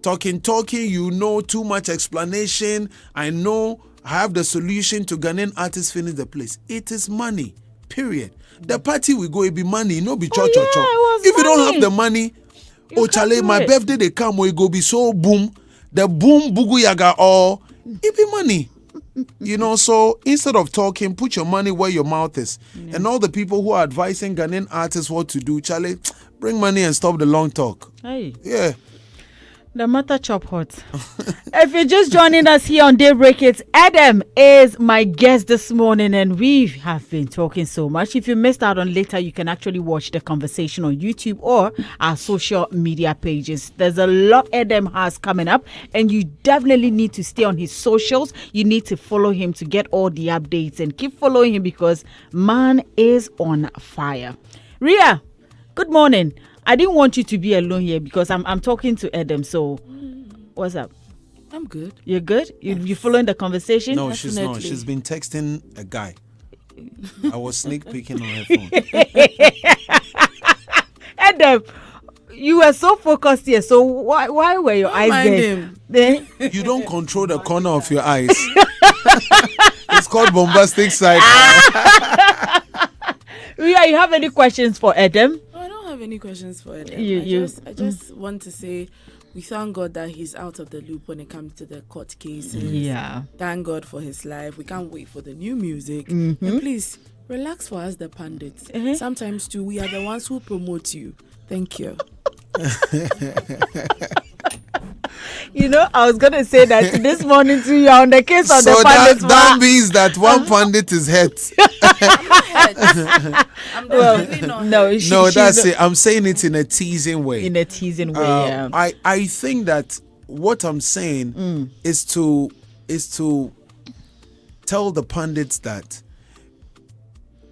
Speaker 2: talking, you know too much explanation. I know I have the solution to Ghanaian artists finish the place. It is money, period. The party we go, it be money, no be church or church. If you don't have the money, Chale, my birthday they come, we go be so boom. The boom bugu yaga all, it be money. So instead of talking, put your money where your mouth is. Yeah. And all the people who are advising Ghanaian artists what to do, Charlie, bring money and stop the long talk.
Speaker 1: Hey.
Speaker 2: Yeah.
Speaker 1: The matter chop hot. If you're just joining us here on Daybreak, it's Edem is my guest this morning, and we have been talking so much. If you missed out on later, you can actually watch the conversation on YouTube or our social media pages. There's a lot Edem has coming up, and you definitely need to stay on his socials. You need to follow him to get all the updates, and keep following him because man is on fire. Ria, good morning. I didn't want you to be alone here because I'm talking to Edem. So, what's up?
Speaker 3: I'm good.
Speaker 1: You're good? You following the conversation?
Speaker 2: No,
Speaker 1: Definitely.
Speaker 2: she's not. She's been texting a guy. I was sneak peeking on her phone.
Speaker 1: Edem, you were so focused here. So why were your eyes there?
Speaker 2: You don't control the corner of your eyes. It's called bombastic side.
Speaker 1: Ria, you have any questions for Edem?
Speaker 3: Any questions for it? I just want to say we thank God that he's out of the loop when it comes to the court cases.
Speaker 1: Yeah.
Speaker 3: Thank God for his life. We can't wait for the new music. And please relax for us, the pundits. Sometimes too, we are the ones who promote you. Thank you.
Speaker 1: I was going to say that this morning too, you're on the case of the pundits.
Speaker 2: So that means that one pundit is hurt.
Speaker 3: I'm definitely not.
Speaker 2: No, that's it. I'm saying it in a teasing way.
Speaker 1: Yeah.
Speaker 2: I think that what I'm saying is to tell the pundits that,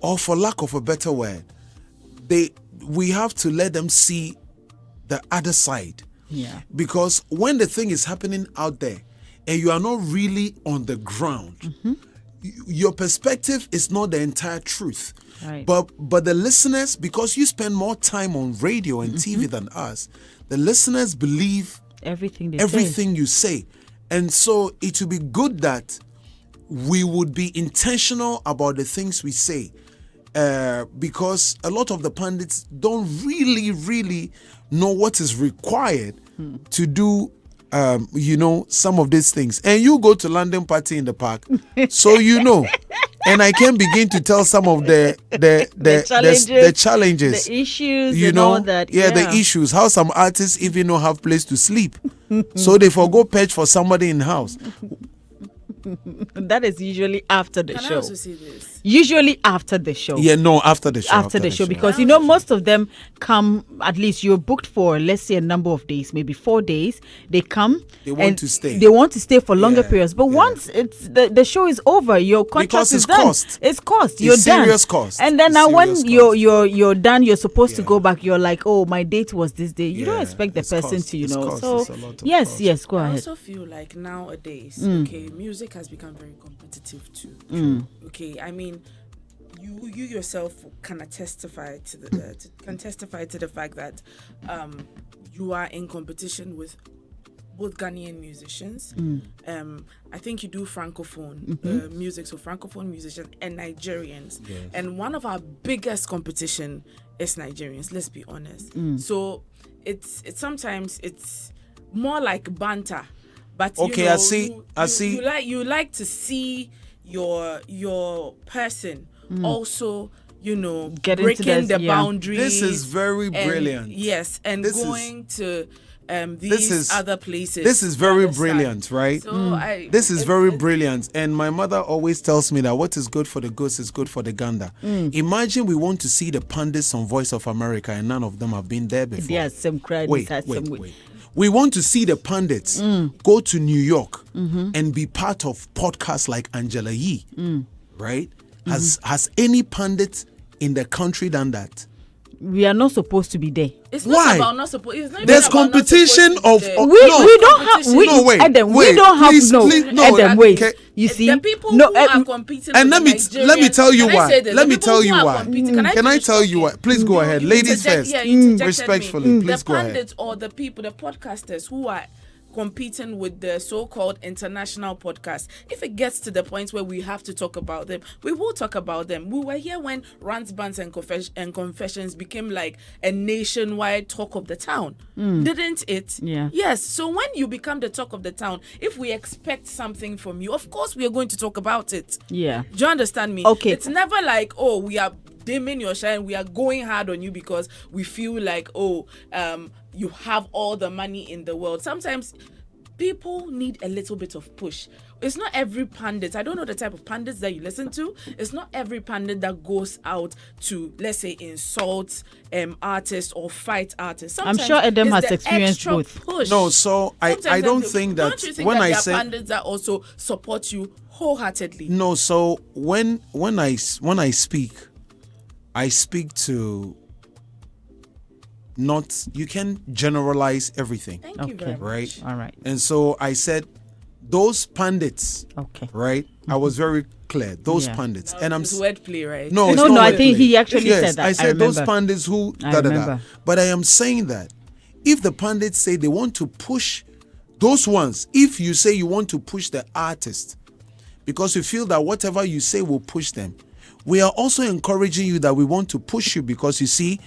Speaker 2: or for lack of a better word, we have to let them see the other side.
Speaker 1: Yeah.
Speaker 2: Because when the thing is happening out there and you are not really on the ground, your perspective is not the entire truth.
Speaker 1: Right.
Speaker 2: But the listeners, because you spend more time on radio and TV than us, the listeners believe everything you say. And so it would be good that we would be intentional about the things we say. Because a lot of the pundits don't really know what is required to do some of these things. And you go to London Party in the Park, so and I can begin to tell some of the challenges,
Speaker 1: the issues, and all that.
Speaker 2: Yeah, the issues. How some artists even don't have place to sleep, so they forgo patch for somebody in the house.
Speaker 1: That is usually after the show.
Speaker 3: Can I also say this?
Speaker 1: Usually after the show.
Speaker 2: Yeah, no, after the show.
Speaker 1: After the show, because most of them come, at least you're booked for, let's say, a number of days, maybe 4 days. They come.
Speaker 2: They want to stay.
Speaker 1: They want to stay for longer periods. But once it's the show is over, your contract is done. It's cost. You're done.
Speaker 2: Serious cost.
Speaker 1: And then now when you're done, you're supposed to go back. You're like, oh, my date was this day. You don't expect the person to, So yes, go ahead.
Speaker 3: I also feel like nowadays, music has become very competitive too. Okay, I mean, you yourself can testify to the fact that you are in competition with both Ghanaian musicians. I think you do francophone music, so francophone musicians and Nigerians. Yes. And one of our biggest competition is Nigerians. Let's be honest. So it's sometimes it's more like banter. But
Speaker 2: I see.
Speaker 3: You like to see your person also,
Speaker 1: get
Speaker 3: breaking the boundaries.
Speaker 2: This is very brilliant.
Speaker 3: Yes, and going to these other places.
Speaker 2: This is very brilliant, right?
Speaker 3: So
Speaker 2: this is very brilliant. And my mother always tells me that what is good for the goose is good for the gander. Imagine we want to see the pundits on Voice of America and none of them have been there before.
Speaker 1: Yes, some credit.
Speaker 2: Wait. We want to see the pundits go to New York and be part of podcasts like Angela Yee, right? Has any pundit in the country done that?
Speaker 1: We are not supposed to be there.
Speaker 3: It's not about not supposed. It's not
Speaker 2: There's competition of.
Speaker 1: We don't have. We don't have. Edem, wait.
Speaker 2: Okay.
Speaker 1: You see,
Speaker 3: the people who are competing.
Speaker 2: And let me tell you why.
Speaker 3: Let me tell you why.
Speaker 2: Can I tell you why? Please go ahead, ladies first.
Speaker 3: Yeah,
Speaker 2: respectfully, please
Speaker 3: the
Speaker 2: go ahead.
Speaker 3: pundits or the people, the podcasters who are competing with the so-called international podcasts. If it gets to the point where we have to talk about them, we will talk about them. We were here when Rants, Bants and Confessions became like a nationwide talk of the town, didn't it?
Speaker 1: Yeah.
Speaker 3: Yes. So when you become the talk of the town, if we expect something from you, of course we are going to talk about it.
Speaker 1: Yeah.
Speaker 3: Do you understand me?
Speaker 1: Okay.
Speaker 3: It's never like, oh, we are dimming your shine, we are going hard on you because we feel like, you have all the money in the world. Sometimes people need a little bit of push. It's not every pundit. I don't know the type of pundits that you listen to. It's not every pundit that goes out to, let's say, insult artists or fight artists.
Speaker 1: I'm
Speaker 3: Sometimes
Speaker 1: sure Edem
Speaker 3: it's
Speaker 1: has
Speaker 3: the
Speaker 1: experienced
Speaker 3: extra
Speaker 1: both.
Speaker 3: push.
Speaker 2: No, so I don't think that
Speaker 3: don't you think
Speaker 2: when
Speaker 3: that
Speaker 2: I
Speaker 3: there
Speaker 2: say
Speaker 3: are pundits that also support you wholeheartedly.
Speaker 2: no, so when I speak to not, you can generalize everything,
Speaker 3: Thank you very much.
Speaker 2: right?
Speaker 1: All right.
Speaker 2: And so I said those pundits,
Speaker 1: Okay.
Speaker 2: right? I was very clear. Those
Speaker 1: Yeah.
Speaker 2: pundits,
Speaker 3: Now,
Speaker 2: and I'm
Speaker 3: it's wordplay, right?
Speaker 2: no, it's
Speaker 1: No,
Speaker 2: not
Speaker 1: I think
Speaker 2: wordplay.
Speaker 1: he actually
Speaker 2: yes,
Speaker 1: said that.
Speaker 2: I said those
Speaker 1: remember.
Speaker 2: pundits who
Speaker 1: I
Speaker 2: da da da.
Speaker 1: remember.
Speaker 2: But I am saying that if the pundits say they want to push those ones, if you say you want to push the artist because you feel that whatever you say will push them, we are also encouraging you that we want to push you because you see,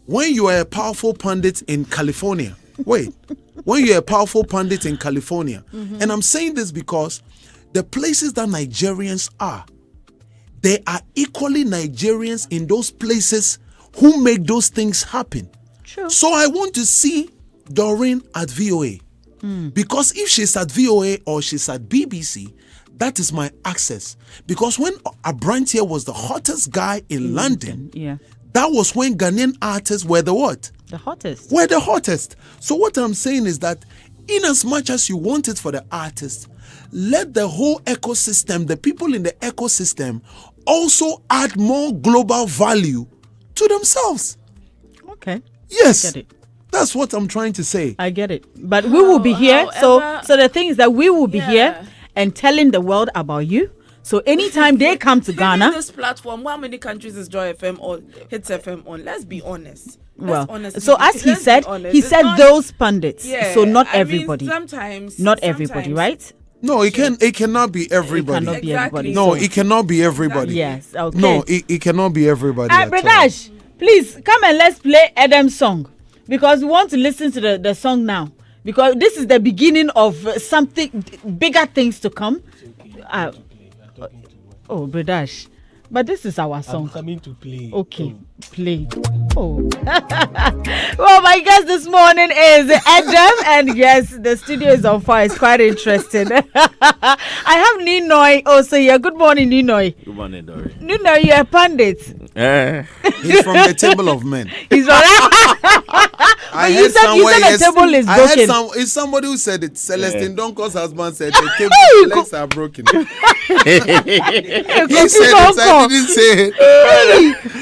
Speaker 2: when you are a powerful pundit in California, when you're a powerful pundit in California, and I'm saying this because the places that Nigerians are, there are equally Nigerians in those places who make those things happen.
Speaker 1: True.
Speaker 2: So I want to see Doreen at VOA. Because if she's at VOA or she's at BBC, that is my access. Because when Abrantier was the hottest guy in London,
Speaker 1: Yeah.
Speaker 2: that was when Ghanaian artists were the what?
Speaker 1: The hottest.
Speaker 2: Were the hottest. So what I'm saying is that in as much as you want it for the artist, let the whole ecosystem, the people in the ecosystem, also add more global value to themselves.
Speaker 1: Okay.
Speaker 2: Yes.
Speaker 1: Get it.
Speaker 2: That's what I'm trying to say.
Speaker 1: I get it. But we will be here.
Speaker 3: However-
Speaker 1: So the thing is that we will be
Speaker 3: Yeah.
Speaker 1: here and telling the world about you. So anytime they come to
Speaker 3: Even
Speaker 1: Ghana,
Speaker 3: this platform, how many countries is Joy FM or Hitz FM on? Let's be honest.
Speaker 1: well,
Speaker 3: Honestly,
Speaker 1: so as he
Speaker 3: let's be
Speaker 1: said,
Speaker 3: honest.
Speaker 1: he
Speaker 3: It's
Speaker 1: said
Speaker 3: not-
Speaker 1: those pundits.
Speaker 3: Yeah,
Speaker 1: So not
Speaker 3: I mean,
Speaker 1: everybody.
Speaker 3: sometimes.
Speaker 1: Not everybody, right?
Speaker 2: No, it cannot be everybody.
Speaker 1: It cannot be
Speaker 3: Exactly.
Speaker 1: everybody.
Speaker 2: No,
Speaker 1: So-
Speaker 2: it cannot be everybody.
Speaker 1: Yes. Okay.
Speaker 2: No, it cannot be everybody. at all.
Speaker 1: Bradash, please come and let's play Edem's song because we want to listen to the song now because this is the beginning of something bigger things to come. Oh, Bradash, but this is our
Speaker 4: I'm
Speaker 1: song.
Speaker 4: coming to play.
Speaker 1: Okay, play. Oh. Well, my guest this morning is Edem, and yes, the studio is on fire. It's quite interesting. I have Ninoy also here. Good morning, Ninoy.
Speaker 5: Good morning, Dory.
Speaker 1: Ninoy, you're a pundit.
Speaker 2: He's from the table of men.
Speaker 1: He's right.
Speaker 2: I
Speaker 1: you
Speaker 2: heard
Speaker 1: said
Speaker 2: somewhere
Speaker 1: the table is
Speaker 2: I heard
Speaker 1: broken.
Speaker 2: it's somebody who said it. Celestine Donko's husband said the
Speaker 1: Hey,
Speaker 2: table legs are broken. He said it. I didn't say it.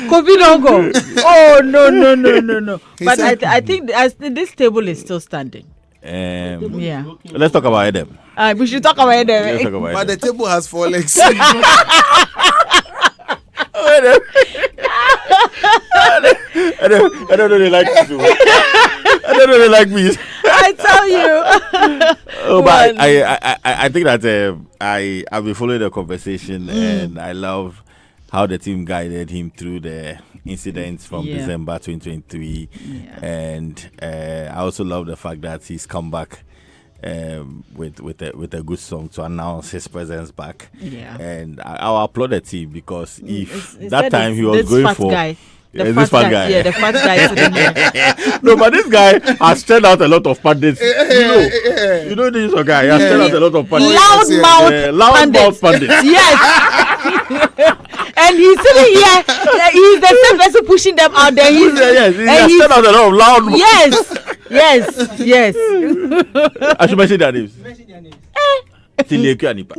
Speaker 1: Kofi don't go. Oh no.
Speaker 2: He
Speaker 1: But
Speaker 2: said-
Speaker 1: I think this table is still standing. Yeah.
Speaker 5: Let's talk about Edem.
Speaker 1: We should talk about it.
Speaker 5: Let's talk about
Speaker 2: But the
Speaker 5: Edem.
Speaker 2: table has 4 legs.
Speaker 5: I don't really like this. I don't really like me.
Speaker 1: I tell you.
Speaker 5: Oh, but I think that I've been following the conversation and I love how the team guided him through the incidents from December 2023, and I also love the fact that he's come back with a good song to announce his presence back.
Speaker 1: Yeah.
Speaker 5: And I'll applaud the team because if
Speaker 1: It's
Speaker 5: that
Speaker 1: said
Speaker 5: time
Speaker 1: it's
Speaker 5: he was
Speaker 1: this
Speaker 5: going
Speaker 1: fat
Speaker 5: for.
Speaker 1: guy.
Speaker 5: Yeah,
Speaker 1: The
Speaker 5: this
Speaker 1: fat
Speaker 5: fat guy.
Speaker 1: Yeah, the fat guy sitting here.
Speaker 5: No, but this guy has turned out a lot of pundits. You know this guy. He has turned out a lot of pundits.
Speaker 1: Loud mouth
Speaker 5: pundits.
Speaker 1: Yes. And he's sitting here. He's the same person pushing them out there. He
Speaker 5: He has turned out a lot of loud.
Speaker 1: Yes.
Speaker 5: I should mention their names. Tileku Anipa.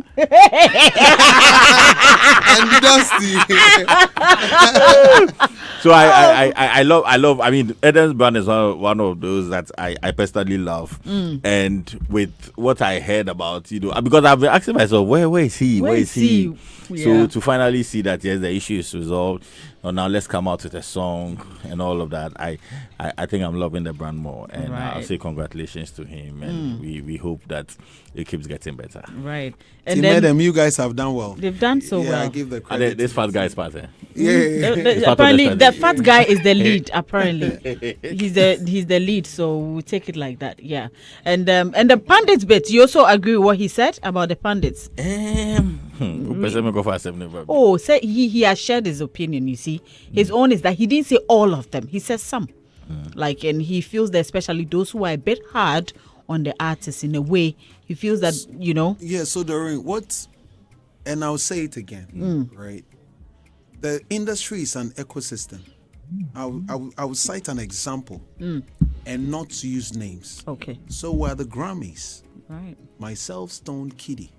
Speaker 2: And Dusty.
Speaker 5: So I love. I mean, Edem's band is one of those that I personally love, and with what I heard about, because I've been asking myself, where is he? Where is he?
Speaker 1: Yeah.
Speaker 5: So to finally see that yes, the issue is resolved, oh, now let's come out with a song and all of that. I think I'm loving the brand more, and I'll say congratulations to him, and we hope that it keeps getting better.
Speaker 1: Right.
Speaker 2: And Team then Edem, you guys have done well.
Speaker 1: They've done so well.
Speaker 2: I give the credit.
Speaker 5: This fat guy is part.
Speaker 1: Apparently, the fat guy is the lead. Apparently, he's the lead. So we'll take it like that. Yeah. And the pundits bit. You also agree with what he said about the pundits? Say he has shared his opinion. You see, his own is that he didn't say all of them. He says some. Like, and he feels that especially those who are a bit hard on the artists in a way, he feels that, you know.
Speaker 2: Yeah, so Doreen, and I'll say it again, right? The industry is an ecosystem. I will cite an example and not to use names.
Speaker 1: Okay.
Speaker 2: So we're the Grammys.
Speaker 1: Right.
Speaker 2: Myself, Stone Kitty,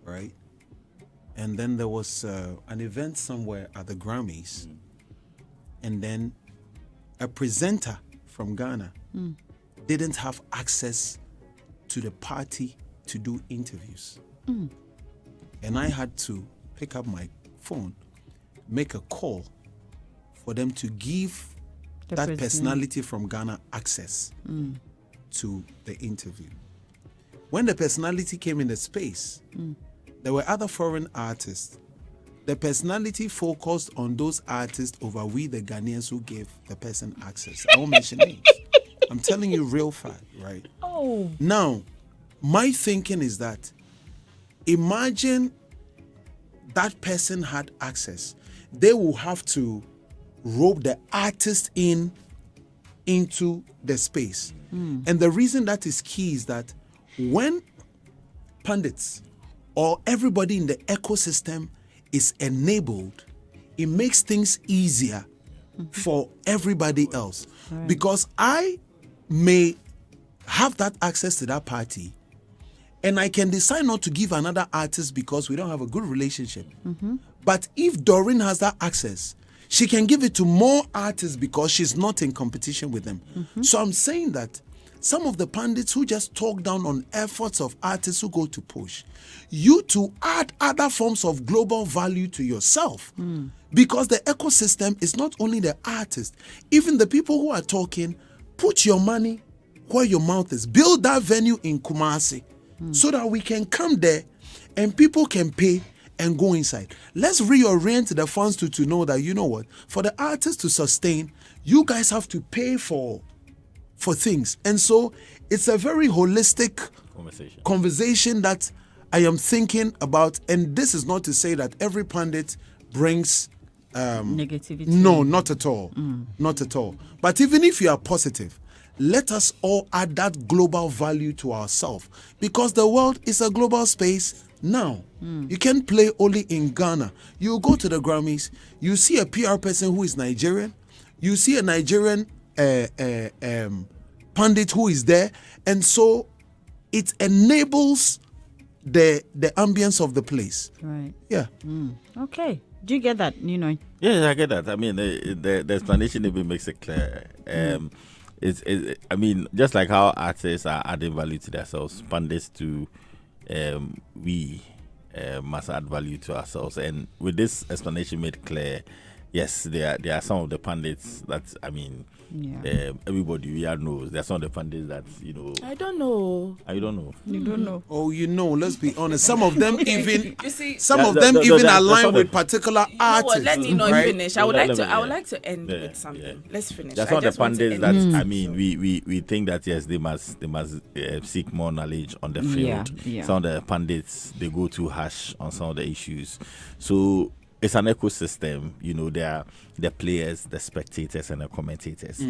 Speaker 2: right? And then there was an event somewhere at the Grammys, and then a presenter from Ghana didn't have access to the party to do interviews. And I had to pick up my phone, make a call for them to give that personality from Ghana access to the interview. When the personality came in the space, there were other foreign artists. The personality focused on those artists over we, the Ghanaians, who gave the person access. I won't mention names. I'm telling you real fact, right?
Speaker 1: Oh.
Speaker 2: Now, my thinking is that imagine that person had access. They will have to rope the artist into the space. And the reason that is key is that when pundits or everybody in the ecosystem is enabled, it makes things easier for everybody else. Right. Because I may have that access to that party, and I can decide not to give another artist because we don't have a good relationship. But if Doreen has that access, she can give it to more artists because she's not in competition with them. So I'm saying that some of the pundits who just talk down on efforts of artists who go to push, you to add other forms of global value to yourself. Because the ecosystem is not only the artist, even the people who are talking, put your money where your mouth is. Build that venue in Kumasi so that we can come there and people can pay and go inside. Let's reorient the funds to know that, you know what, for the artists to sustain, you guys have to pay for things. And so it's a very holistic conversation that I am thinking about. And this is not to say that every pundit brings
Speaker 1: negativity.
Speaker 2: No, not at all. Not at all. But even if you are positive, let us all add that global value to ourselves, because the world is a global space now. You can't play only in Ghana. You go to the Grammys, you see a PR person who is Nigerian, you see a Nigerian pundit who is there, and so it enables the ambience of the place.
Speaker 1: Right.
Speaker 2: Yeah.
Speaker 1: Okay. Do you get that, Nino?
Speaker 5: Yeah, I get that. I mean, the explanation even makes it clear. I mean, just like how artists are adding value to themselves, pundits to we must add value to ourselves. And with this explanation made clear, yes, there are some of the pundits that, I mean, everybody we all knows. There are some of the pundits that, you know.
Speaker 3: I don't know.
Speaker 5: You don't know.
Speaker 1: You don't know.
Speaker 2: Oh, you know, let's be honest. Some of them even
Speaker 3: you see,
Speaker 2: align with particular artists.
Speaker 3: Let me not
Speaker 2: right?
Speaker 3: finish. I would like to end with something.
Speaker 5: Yeah.
Speaker 3: Let's finish.
Speaker 5: There are some of the pundits that I mean, we think that yes, they must seek more knowledge on the field.
Speaker 1: Yeah.
Speaker 5: Some of the pundits, they go too harsh on some of the issues. So it's an ecosystem, you know. There are the players, the spectators, and the commentators.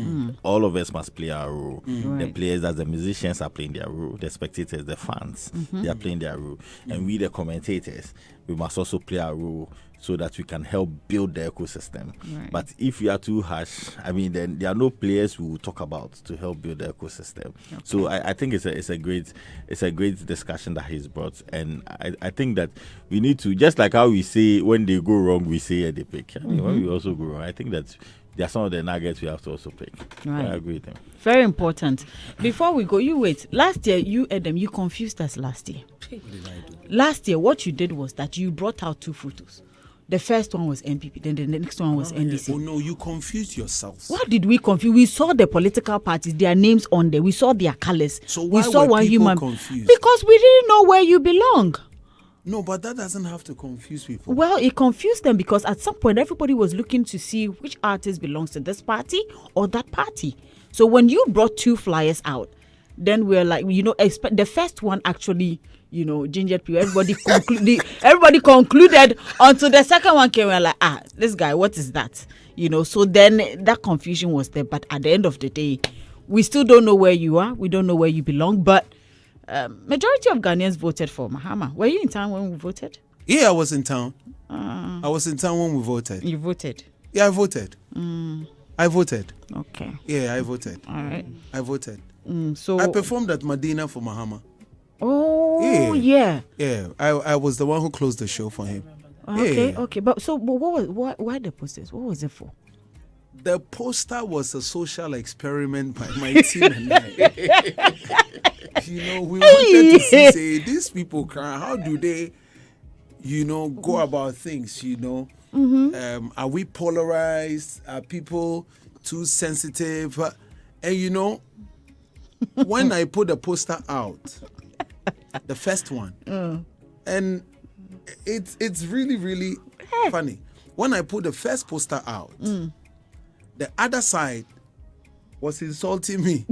Speaker 5: All of us must play our role.
Speaker 1: Right.
Speaker 5: The players, as the musicians, are playing their role. The spectators, the fans, they are playing their role. And we, the commentators, we must also play our role so that we can help build the ecosystem.
Speaker 1: Right.
Speaker 5: But if you are too harsh, I mean, then there are no players we will talk about to help build the ecosystem. Okay. So I think it's a great discussion that he's brought, and I think that we need to, just like how we say when they go wrong, we say they pick. I mean, when we also go wrong, I think that there are some of the nuggets we have to also pick.
Speaker 1: Right.
Speaker 5: I agree with him.
Speaker 1: Very important. Before we go, you wait. Last year, Edem, you confused us last year.
Speaker 2: What did I do?
Speaker 1: Last year, what you did was that you brought out two photos. The first one was NPP, then the next one was NDC.
Speaker 2: Oh no, you confused yourselves.
Speaker 1: What did we confuse? We saw the political parties, their names on there. We saw their colors.
Speaker 2: So why
Speaker 1: we saw
Speaker 2: were
Speaker 1: one
Speaker 2: people
Speaker 1: human
Speaker 2: confused?
Speaker 1: because we didn't know where you belong.
Speaker 2: No, but that doesn't have to confuse people.
Speaker 1: Well, it confused them because at some point everybody was looking to see which artist belongs to this party or that party. So when you brought 2 flyers out, then we're like, the first one actually, gingered people. Everybody concluded until the second one came. We're like, this guy, what is that? So then that confusion was there. But at the end of the day, we still don't know where you are. We don't know where you belong. But majority of Ghanaians voted for Mahama. Were you in town when we voted?
Speaker 2: Yeah, I was in town. I was in town when we voted.
Speaker 1: You voted?
Speaker 2: Yeah, I voted. I voted.
Speaker 1: Okay.
Speaker 2: Yeah, I voted.
Speaker 1: All right.
Speaker 2: I voted.
Speaker 1: So
Speaker 2: I performed at Medina for Mahama.
Speaker 1: Oh, yeah.
Speaker 2: Yeah, I was the one who closed the show for him.
Speaker 1: Okay,
Speaker 2: Yeah.
Speaker 1: okay. But why the posters? What was it for?
Speaker 2: The poster was a social experiment by my team and I. We wanted to say, these people cry. How do they, go about things, Are we polarized? Are people too sensitive? And, when I put the poster out, the first one, and it's really, really funny. When I put the first poster out, the other side was insulting me.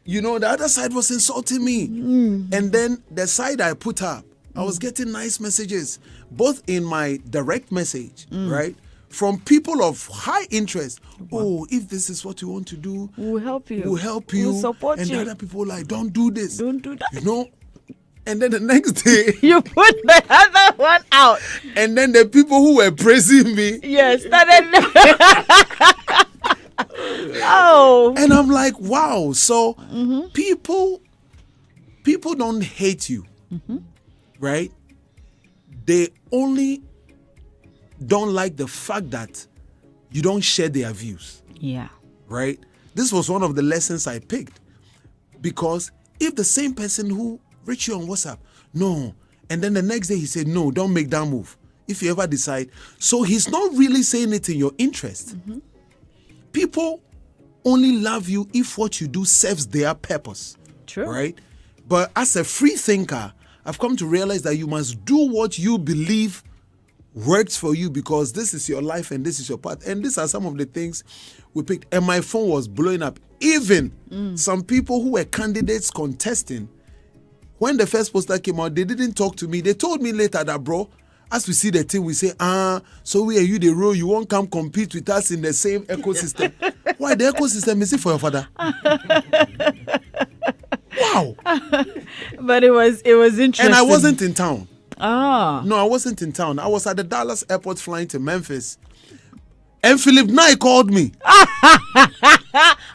Speaker 2: The other side was insulting me. And then the side I put up, I was getting nice messages, both in my direct message, right? From people of high interest. Oh, if this is what you want to do,
Speaker 1: we'll help you.
Speaker 2: We'll help you.
Speaker 1: We'll support
Speaker 2: and
Speaker 1: you.
Speaker 2: And other people like, don't do this.
Speaker 1: Don't do that.
Speaker 2: And then the next day,
Speaker 1: you put the other one out.
Speaker 2: And then the people who were praising me,
Speaker 1: started. Oh.
Speaker 2: And I'm like, wow. So people don't hate you, right? They only don't like the fact that you don't share their views.
Speaker 1: Yeah.
Speaker 2: Right? This was one of the lessons I picked. Because if the same person who reached you on WhatsApp, no, and then the next day he said, no, don't make that move. If you ever decide. So he's not really saying it in your interest. People only love you if what you do serves their purpose.
Speaker 1: True.
Speaker 2: Right? But as a free thinker, I've come to realize that you must do what you believe works for you because this is your life and this is your path. And these are some of the things we picked. And my phone was blowing up. Even some people who were candidates contesting, when the first poster came out, they didn't talk to me. They told me later that, bro, as we see the team, we say, so we are you the role, you won't come compete with us in the same ecosystem. Why? The ecosystem is it for your father? Wow.
Speaker 1: But it was interesting.
Speaker 2: And I wasn't in town.
Speaker 1: No,
Speaker 2: I wasn't in town. I was at the Dallas airport flying to Memphis. And Philip Nye called me.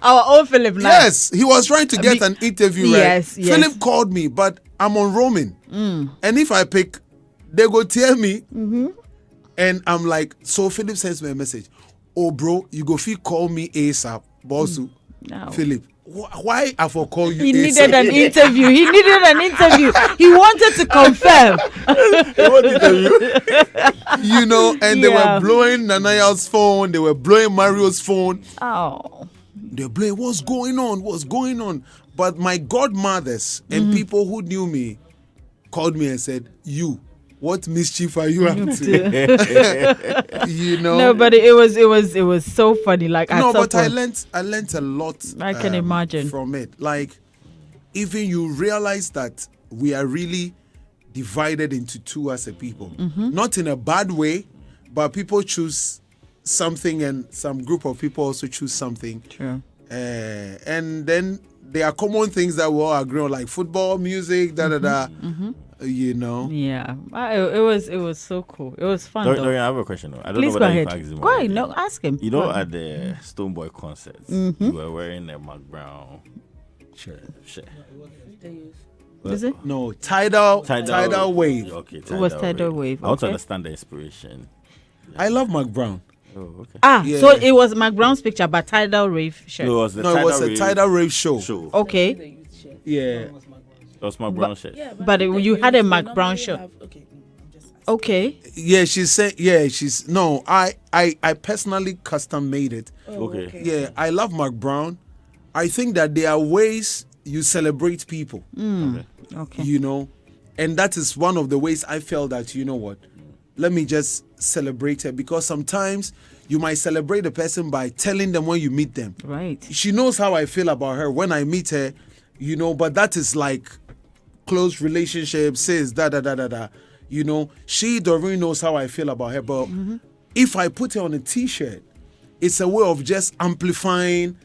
Speaker 1: Our own Philip Nye.
Speaker 2: Yes, he was trying to get an interview, right?
Speaker 1: Yes.
Speaker 2: Philip called me, but I'm on roaming. And if I pick, they go tell me. And I'm like, so Philip sends me a message. Oh, bro, you go call me ASAP. Bossu.
Speaker 1: No.
Speaker 2: Philip. Why I for call you?
Speaker 1: He needed an interview. He He wanted to confirm.
Speaker 2: And they were blowing Nanaya's phone. They were blowing Mario's phone.
Speaker 1: Oh.
Speaker 2: They were blowing, what's going on? But my godmothers and people who knew me called me and said, what mischief are you up to?
Speaker 1: No, but it was so funny. Like
Speaker 2: I learned a lot.
Speaker 1: I can imagine
Speaker 2: from it. Like even you realize that we are really divided into two as a people. Not in a bad way, but people choose something and some group of people also choose something.
Speaker 1: True.
Speaker 2: And then there are common things that we all agree on, like football, music,
Speaker 1: Yeah, it was so cool. It was fun.
Speaker 5: I have a question. I don't
Speaker 1: Please
Speaker 5: know
Speaker 1: go
Speaker 5: whether
Speaker 1: ahead.
Speaker 5: you
Speaker 1: Go ahead. No, ask him.
Speaker 5: At the Stoneboy concerts, you were wearing a Mark Brown shirt.
Speaker 1: Is it?
Speaker 2: No, tidal wave.
Speaker 5: Okay,
Speaker 1: It was tidal wave.
Speaker 5: I want to understand the inspiration.
Speaker 2: I love Mark Brown.
Speaker 5: Oh, okay.
Speaker 2: Yeah.
Speaker 1: So it was Mark Brown's picture, but tidal rave shirt.
Speaker 5: No, it was
Speaker 2: a tidal rave show.
Speaker 1: Okay.
Speaker 2: Yeah.
Speaker 5: That was Mark Brown shirt.
Speaker 3: Yeah,
Speaker 1: But you had a Mark Brown shirt. Okay.
Speaker 2: Yeah, she's saying. Yeah, she's no. I personally custom made it.
Speaker 5: Okay.
Speaker 2: Yeah, I love Mark Brown. I think that there are ways you celebrate people.
Speaker 1: Okay.
Speaker 2: You know, and that is one of the ways I felt that, you know what, let me just celebrate her, because sometimes you might celebrate a person by telling them when you meet them.
Speaker 1: Right.
Speaker 2: She knows how I feel about her when I meet her, you know, but that is like close relationship, says da. You know, she Doreen knows how I feel about her, but if I put her on a t-shirt, it's a way of just amplifying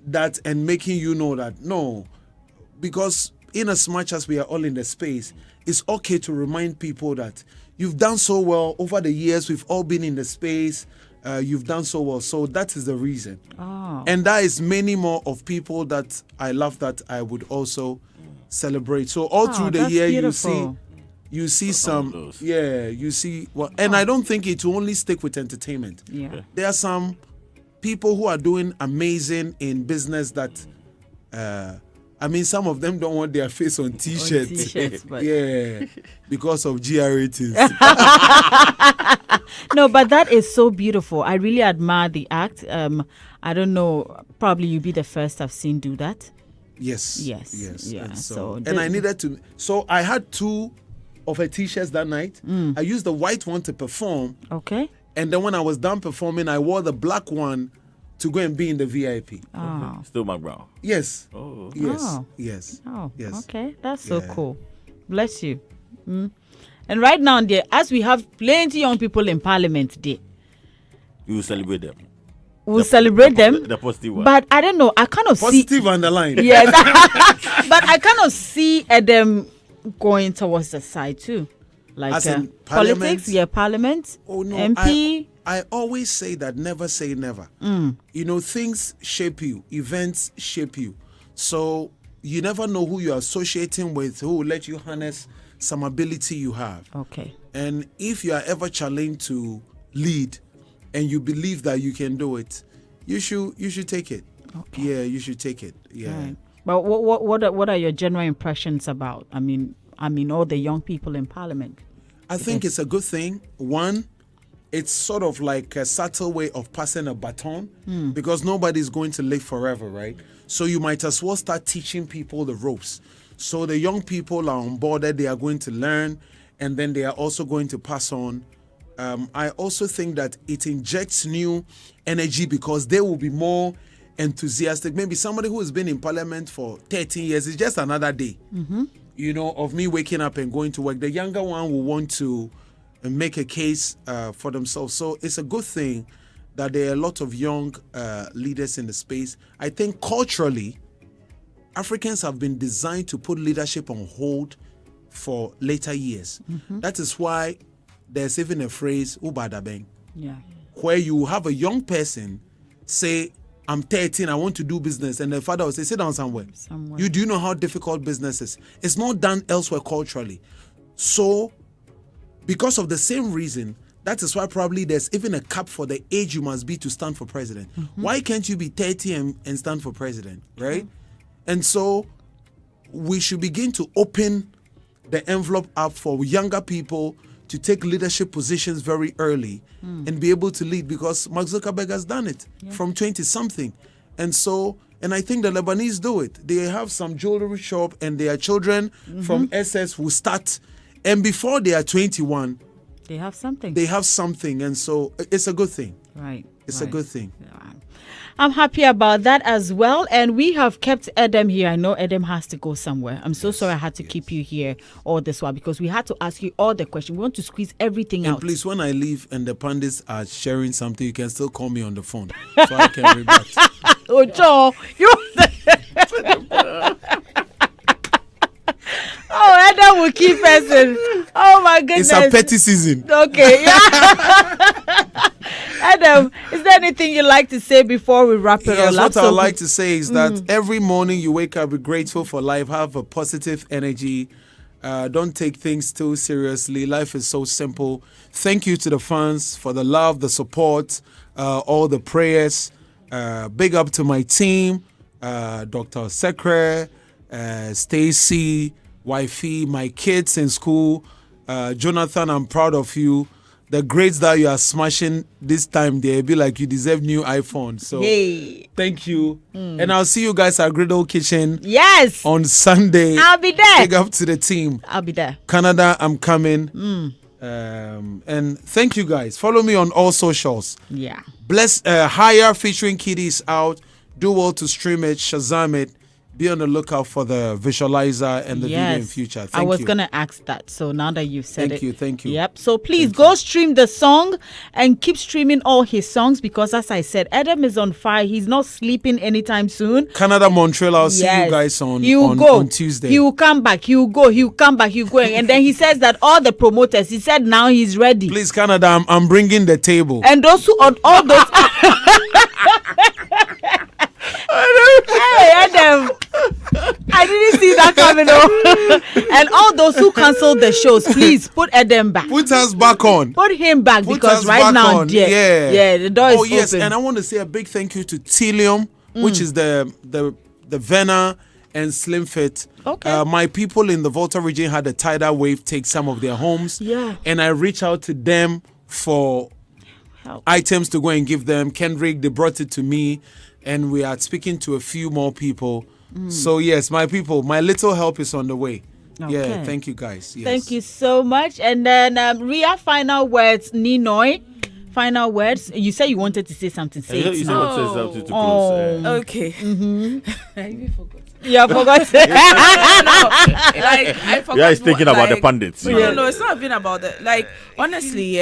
Speaker 2: that and making you know that no, because in as much as we are all in the space, it's okay to remind people that you've done so well over the years. We've all been in the space. You've done so well. So that is the reason.
Speaker 1: Oh.
Speaker 2: And there is many more of people that I love that I would also celebrate. So all through the
Speaker 1: that's
Speaker 2: year,
Speaker 1: beautiful.
Speaker 2: you see
Speaker 5: Some of
Speaker 2: some,
Speaker 5: those.
Speaker 2: yeah, you see. Well, and I don't think it will only stick with entertainment.
Speaker 1: Yeah.
Speaker 2: There are some people who are doing amazing in business that, I mean, some of them don't want their face on t-shirts.
Speaker 1: T-shirts, but
Speaker 2: Yeah, because of GR ratings.
Speaker 1: no, but that is so beautiful. I really admire the act. I don't know. Probably you'll be the first I've seen do that.
Speaker 2: Yes.
Speaker 1: Yes,
Speaker 2: Yes.
Speaker 1: yeah,
Speaker 2: And
Speaker 1: so
Speaker 2: and I needed to. So I had 2 of her t-shirts that night. I used the white one to perform,
Speaker 1: Okay.
Speaker 2: and then when I was done performing, I wore the black one to go and be in the VIP.
Speaker 1: Oh.
Speaker 5: Still Mark Brown.
Speaker 2: Yes.
Speaker 5: Oh.
Speaker 2: Yes.
Speaker 1: Oh.
Speaker 2: Yes.
Speaker 1: Oh.
Speaker 2: Yes.
Speaker 1: Okay. That's so
Speaker 2: Yeah.
Speaker 1: cool. Bless you. And right now, there, as we have plenty young people in Parliament, there,
Speaker 5: You will celebrate them.
Speaker 1: we'll celebrate them.
Speaker 5: The positive one.
Speaker 1: But I don't know. I kind of see.
Speaker 2: Positive underline.
Speaker 1: Yes. But I kind of see Edem going towards the side too. Like
Speaker 2: As in
Speaker 1: politics,
Speaker 2: Parliament?
Speaker 1: yeah, Parliament,
Speaker 2: Oh no.
Speaker 1: MP.
Speaker 2: I always say that never say never. You know, things shape you, events shape you. So you never know who you're associating with, who will let you harness some ability you have.
Speaker 1: Okay.
Speaker 2: And if you are ever challenged to lead and you believe that you can do it, you should take it.
Speaker 1: Okay.
Speaker 2: Yeah, you should take it. Yeah.
Speaker 1: Right. But what are your general impressions about? I mean, all the young people in Parliament.
Speaker 2: I think it's a good thing. One, it's sort of like a subtle way of passing a baton because nobody's going to live forever, right? So you might as well start teaching people the ropes. So the young people are on board, that they are going to learn, and then they are also going to pass on. I also think that it injects new energy because they will be more enthusiastic. Maybe somebody who has been in Parliament for 13 years is just another day, you know, of me waking up and going to work. The younger one will want to make a case for themselves. So it's a good thing that there are a lot of young leaders in the space. I think culturally, Africans have been designed to put leadership on hold for later years. That is why there's even a phrase, Ubadabeng,
Speaker 1: Yeah.
Speaker 2: where you have a young person say, I'm 13, I want to do business. And the father will say, sit down somewhere. You do know how difficult business is. It's not done elsewhere culturally. So, because of the same reason, that is why probably there's even a cap for the age you must be to stand for president. Why can't you be 30 and stand for president, right? And so, we should begin to open the envelope up for younger people to take leadership positions very early and be able to lead, because Mark Zuckerberg has done it from 20-something. And so, and I think the Lebanese do it. They have some jewelry shop and their children from SS will start, and before they are 21,
Speaker 1: They have something.
Speaker 2: they have something. And so it's a good thing.
Speaker 1: Right.
Speaker 2: It's a good thing.
Speaker 1: I'm happy about that as well. And we have kept Edem here. I know Edem has to go somewhere. I'm so sorry I had to keep you here all this while, because we had to ask you all the questions. We want to squeeze everything
Speaker 2: And
Speaker 1: out.
Speaker 2: please, when I leave and the pundits are sharing something, you can still call me on the phone so I can rebut.
Speaker 1: Oh, Joe, you. Oh, Edem will keep person. Oh my goodness.
Speaker 2: It's a petty season.
Speaker 1: Okay. Yeah. Edem, is there anything you'd like to say before we wrap it
Speaker 2: Yes,
Speaker 1: all up?
Speaker 2: what I would like to say is that every morning you wake up, be grateful for life, have a positive energy. Don't take things too seriously. Life is so simple. Thank you to the fans for the love, the support, all the prayers. Big up to my team, Dr. Sekre, Stacy, wifey, my kids in school, Jonathan, I'm proud of you. The grades that you are smashing this time, they'll be like you deserve new iPhone. So thank you. And I'll see you guys at Griddle Kitchen.
Speaker 1: Yes.
Speaker 2: On Sunday.
Speaker 1: I'll be there.
Speaker 2: Big up to the team.
Speaker 1: I'll be there.
Speaker 2: Canada, I'm coming. And thank you guys. Follow me on all socials.
Speaker 1: Yeah.
Speaker 2: Bless Higher featuring Kiddies out. Do well to stream it, Shazam it. Be on the lookout for the visualizer and the video in future. Thank you.
Speaker 1: I was going to ask that. So now that you've said it.
Speaker 2: Thank you.
Speaker 1: Yep. So please go stream the song and keep streaming all his songs because as I said, Edem is on fire. He's not sleeping anytime soon.
Speaker 2: Canada, Montreal, I'll see you guys on Tuesday.
Speaker 1: He will come back. He will go. He will come back. He will go. And then he says that all the promoters, he said now he's ready.
Speaker 2: Please, Canada, I'm bringing the table.
Speaker 1: And those who, all those... Hey, Edem. I didn't see that coming on. And all those who canceled the shows, please put Edem back.
Speaker 2: Put us back on.
Speaker 1: Put him back because right now, the door is open.
Speaker 2: Yes, and I want to say a big thank you to Telium, which is the Venna and Slim Fit.
Speaker 1: Okay.
Speaker 2: My people in the Volta region had a tidal wave take some of their homes.
Speaker 1: Yeah.
Speaker 2: And I reached out to them for items to go and give them. Kendrick, they brought it to me. And we are speaking to a few more people. So, yes, my people, my little help is on the way. Okay. Yeah, thank you, guys. Yes.
Speaker 1: Thank you so much. And then, Ria, final words. Ninoy, final words. You said you wanted to say something. Say it
Speaker 5: you
Speaker 1: now.
Speaker 5: said you wanted to say something to close.
Speaker 3: Okay. I even forgot.
Speaker 1: Yeah, I forgot.
Speaker 3: I forgot.
Speaker 5: Yeah, he's thinking about the pundits.
Speaker 3: No, it's not even about that. Like, honestly,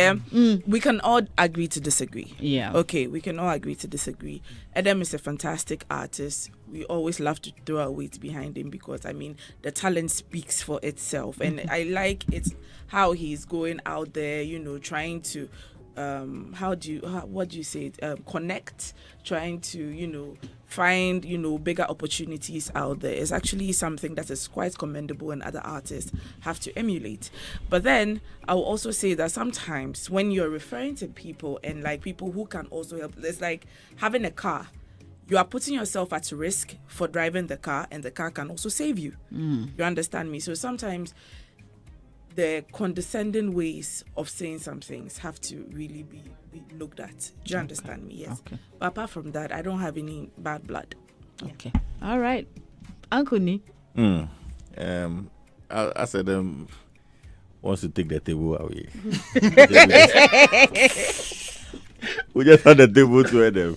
Speaker 3: we can all agree to disagree.
Speaker 1: Yeah.
Speaker 3: Okay, we can all agree to disagree. Edem is a fantastic artist. We always love to throw our weight behind him because, I mean, the talent speaks for itself. And I like it how he's going out there, trying to, what do you say? Connect, trying to, find, bigger opportunities out there. It's actually something that is quite commendable and other artists have to emulate. But then I will also say that sometimes when you're referring to people and like people who can also help, it's like having a car. You are putting yourself at risk for driving the car and the car can also save you. You understand me? So sometimes the condescending ways of saying some things have to really be looked at. Do you understand me? Yes. Okay. But apart from that, I don't have any bad blood.
Speaker 1: Okay. All right. Uncle Ni.
Speaker 5: I said wants to take the table away. We just had the table to them.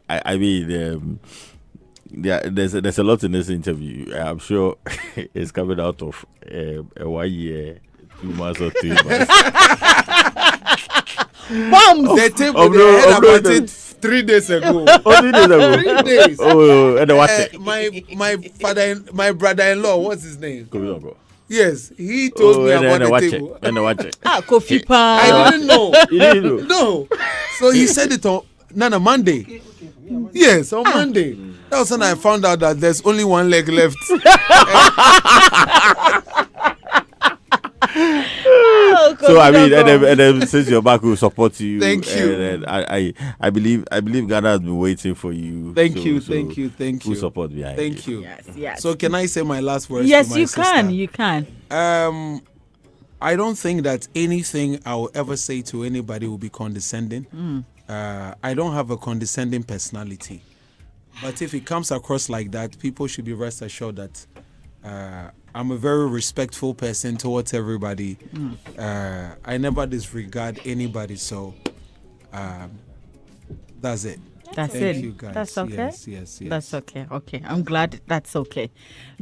Speaker 5: I mean, there's a lot in this interview. I'm sure it's coming out of a 1 year, 2 months or 3 months.
Speaker 1: Bombs!
Speaker 2: The table they had about it 3 days ago.
Speaker 5: 3 days ago.
Speaker 2: 3 days.
Speaker 5: Oh, and watch it.
Speaker 2: My brother-in-law, what's his name?
Speaker 5: Kofi.
Speaker 2: Yes, he told me about the table.
Speaker 5: And watch it.
Speaker 1: Kofi Pan.
Speaker 2: I didn't know.
Speaker 5: You didn't know?
Speaker 2: No. So he said it on Monday. Yes, on Monday. That was when I found out that there's only one leg left.
Speaker 5: So I mean, and then since you're back, we'll support you.
Speaker 2: Thank you.
Speaker 5: And I believe Ghana has been waiting for you.
Speaker 2: Thank you.
Speaker 5: Full support behind you.
Speaker 2: Thank you.
Speaker 1: Yes.
Speaker 2: So can I say my last words?
Speaker 1: Yes,
Speaker 2: to my
Speaker 1: you
Speaker 2: sister?
Speaker 1: can. You can.
Speaker 2: I don't think that anything I will ever say to anybody will be condescending. I don't have a condescending personality. But if it comes across like that, people should be rest assured that I'm a very respectful person towards everybody. I never disregard anybody, so that's it.
Speaker 1: Thank you, guys. That's okay.
Speaker 2: Yes.
Speaker 1: That's okay. Okay, I'm glad that's okay.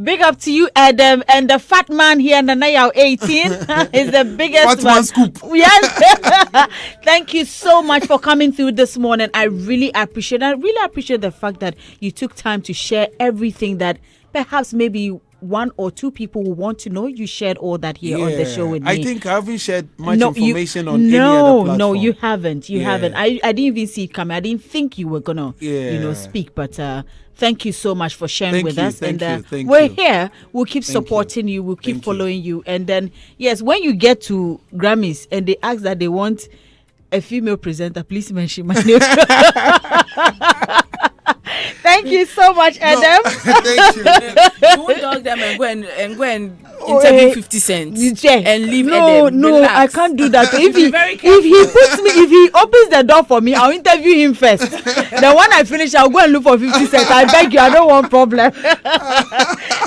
Speaker 1: Big up to you, Edem, and the fat man here in the Nayao 18 is the biggest
Speaker 2: fat man scoop.
Speaker 1: Yes. Thank you so much for coming through this morning. I really appreciate the fact that you took time to share everything that perhaps maybe one or two people will want to know. You shared all that here on the show with me.
Speaker 2: I think I haven't shared much information on any other platform. No,
Speaker 1: you haven't. You haven't. I didn't even see it coming. I didn't think you were gonna, speak. But thank you so much for sharing with us.
Speaker 2: Thank you.
Speaker 1: We're here. We'll keep supporting you. We'll keep following you. And then, yes, when you get to Grammys and they ask that they want a female presenter, please mention my name. Thank you so much, Edem.
Speaker 2: Thank you.
Speaker 3: You won't dog them and go and interview 50 Cent and leave Edem.
Speaker 1: No,
Speaker 3: Relax.
Speaker 1: I can't do that. If
Speaker 3: Very
Speaker 1: if he opens the door for me, I'll interview him first. Then when I finish, I'll go and look for 50 Cent. I beg you, I don't want problem.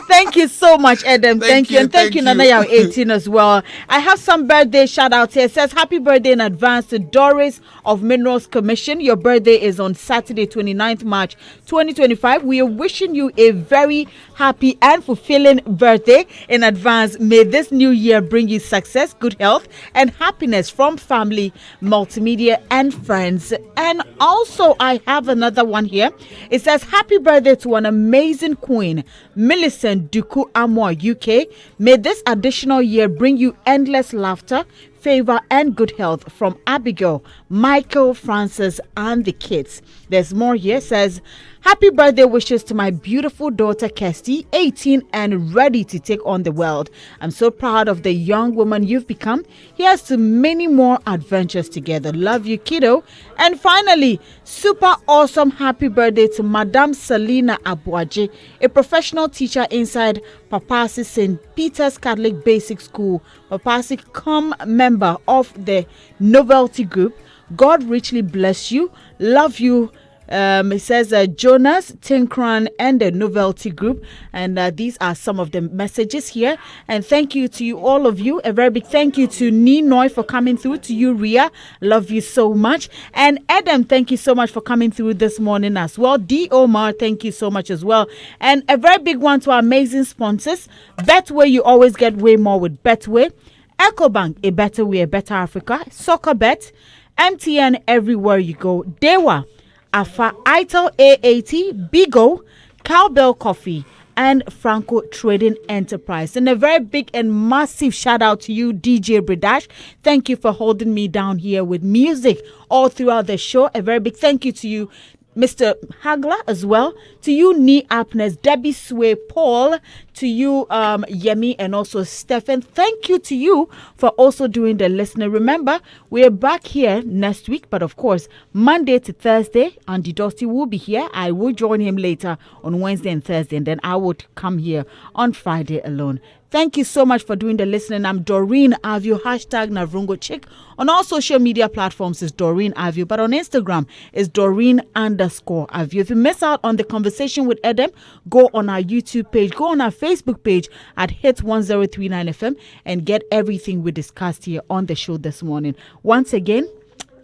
Speaker 1: Thank you so much, Edem. Thank you. And thank you, Nana 18 as well. I have some birthday shout outs here. It says happy birthday in advance to Doris of Minerals Commission. Your birthday is on Saturday, 29th March 2025. We are wishing you a very happy and fulfilling birthday in advance. May this new year bring you success, good health, and happiness from family, multimedia, and friends. And also, I have another one here. It says happy birthday to an amazing queen, Millicent Duku Amor, UK. May this additional year bring you endless laughter, favor, and good health from Abigail, Michael, Francis, and the kids. There's more here. It says happy birthday wishes to my beautiful daughter Kirsty, 18 and ready to take on the world. I'm so proud of the young woman you've become. Here's to many more adventures together. Love you, kiddo. And finally, super awesome happy birthday to Madame Selina Abuaje, a professional teacher inside Papasi St. Peter's Catholic Basic School. Papasi, come member of the Novelty Group. God richly bless you. Love you. It says Jonas, Tinkran, and the Novelty Group. And these are some of the messages here. And thank you to you, all of you. A very big thank you to Ninoy for coming through. To you, Ria. Love you so much. And Edem, thank you so much for coming through this morning as well. D. Omar, thank you so much as well. And a very big one to our amazing sponsors. Betway, you always get way more with Betway. EcoBank, a better way, a better Africa. Soccer Bet. MTN, everywhere you go. Dewa, Afa, Itel AAT, Bigo, Cowbell Coffee, and Franco Trading Enterprise. And a very big and massive shout out to you, DJ Bridash. Thank you for holding me down here with music all throughout the show. A very big thank you to you, Mr. Hagler, as well. To you, Nee Apnes, Debbie Sway, Paul. To you, Yemi, and also Stephen. Thank you to you for also doing the listener. Remember, we're back here next week, but of course, Monday to Thursday, Andy Dusty will be here. I will join him later on Wednesday and Thursday, and then I would come here on Friday alone. Thank you so much for doing the listening. I'm Doreen Avio, hashtag Navrungo Chick. On all social media platforms is Doreen Avio, but on Instagram is Doreen_Avio. If you miss out on the conversation with Edem, go on our YouTube page, go on our Facebook page at Hitz 1039 FM and get everything we discussed here on the show this morning. Once again,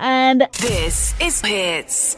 Speaker 1: and
Speaker 4: this is Hitz.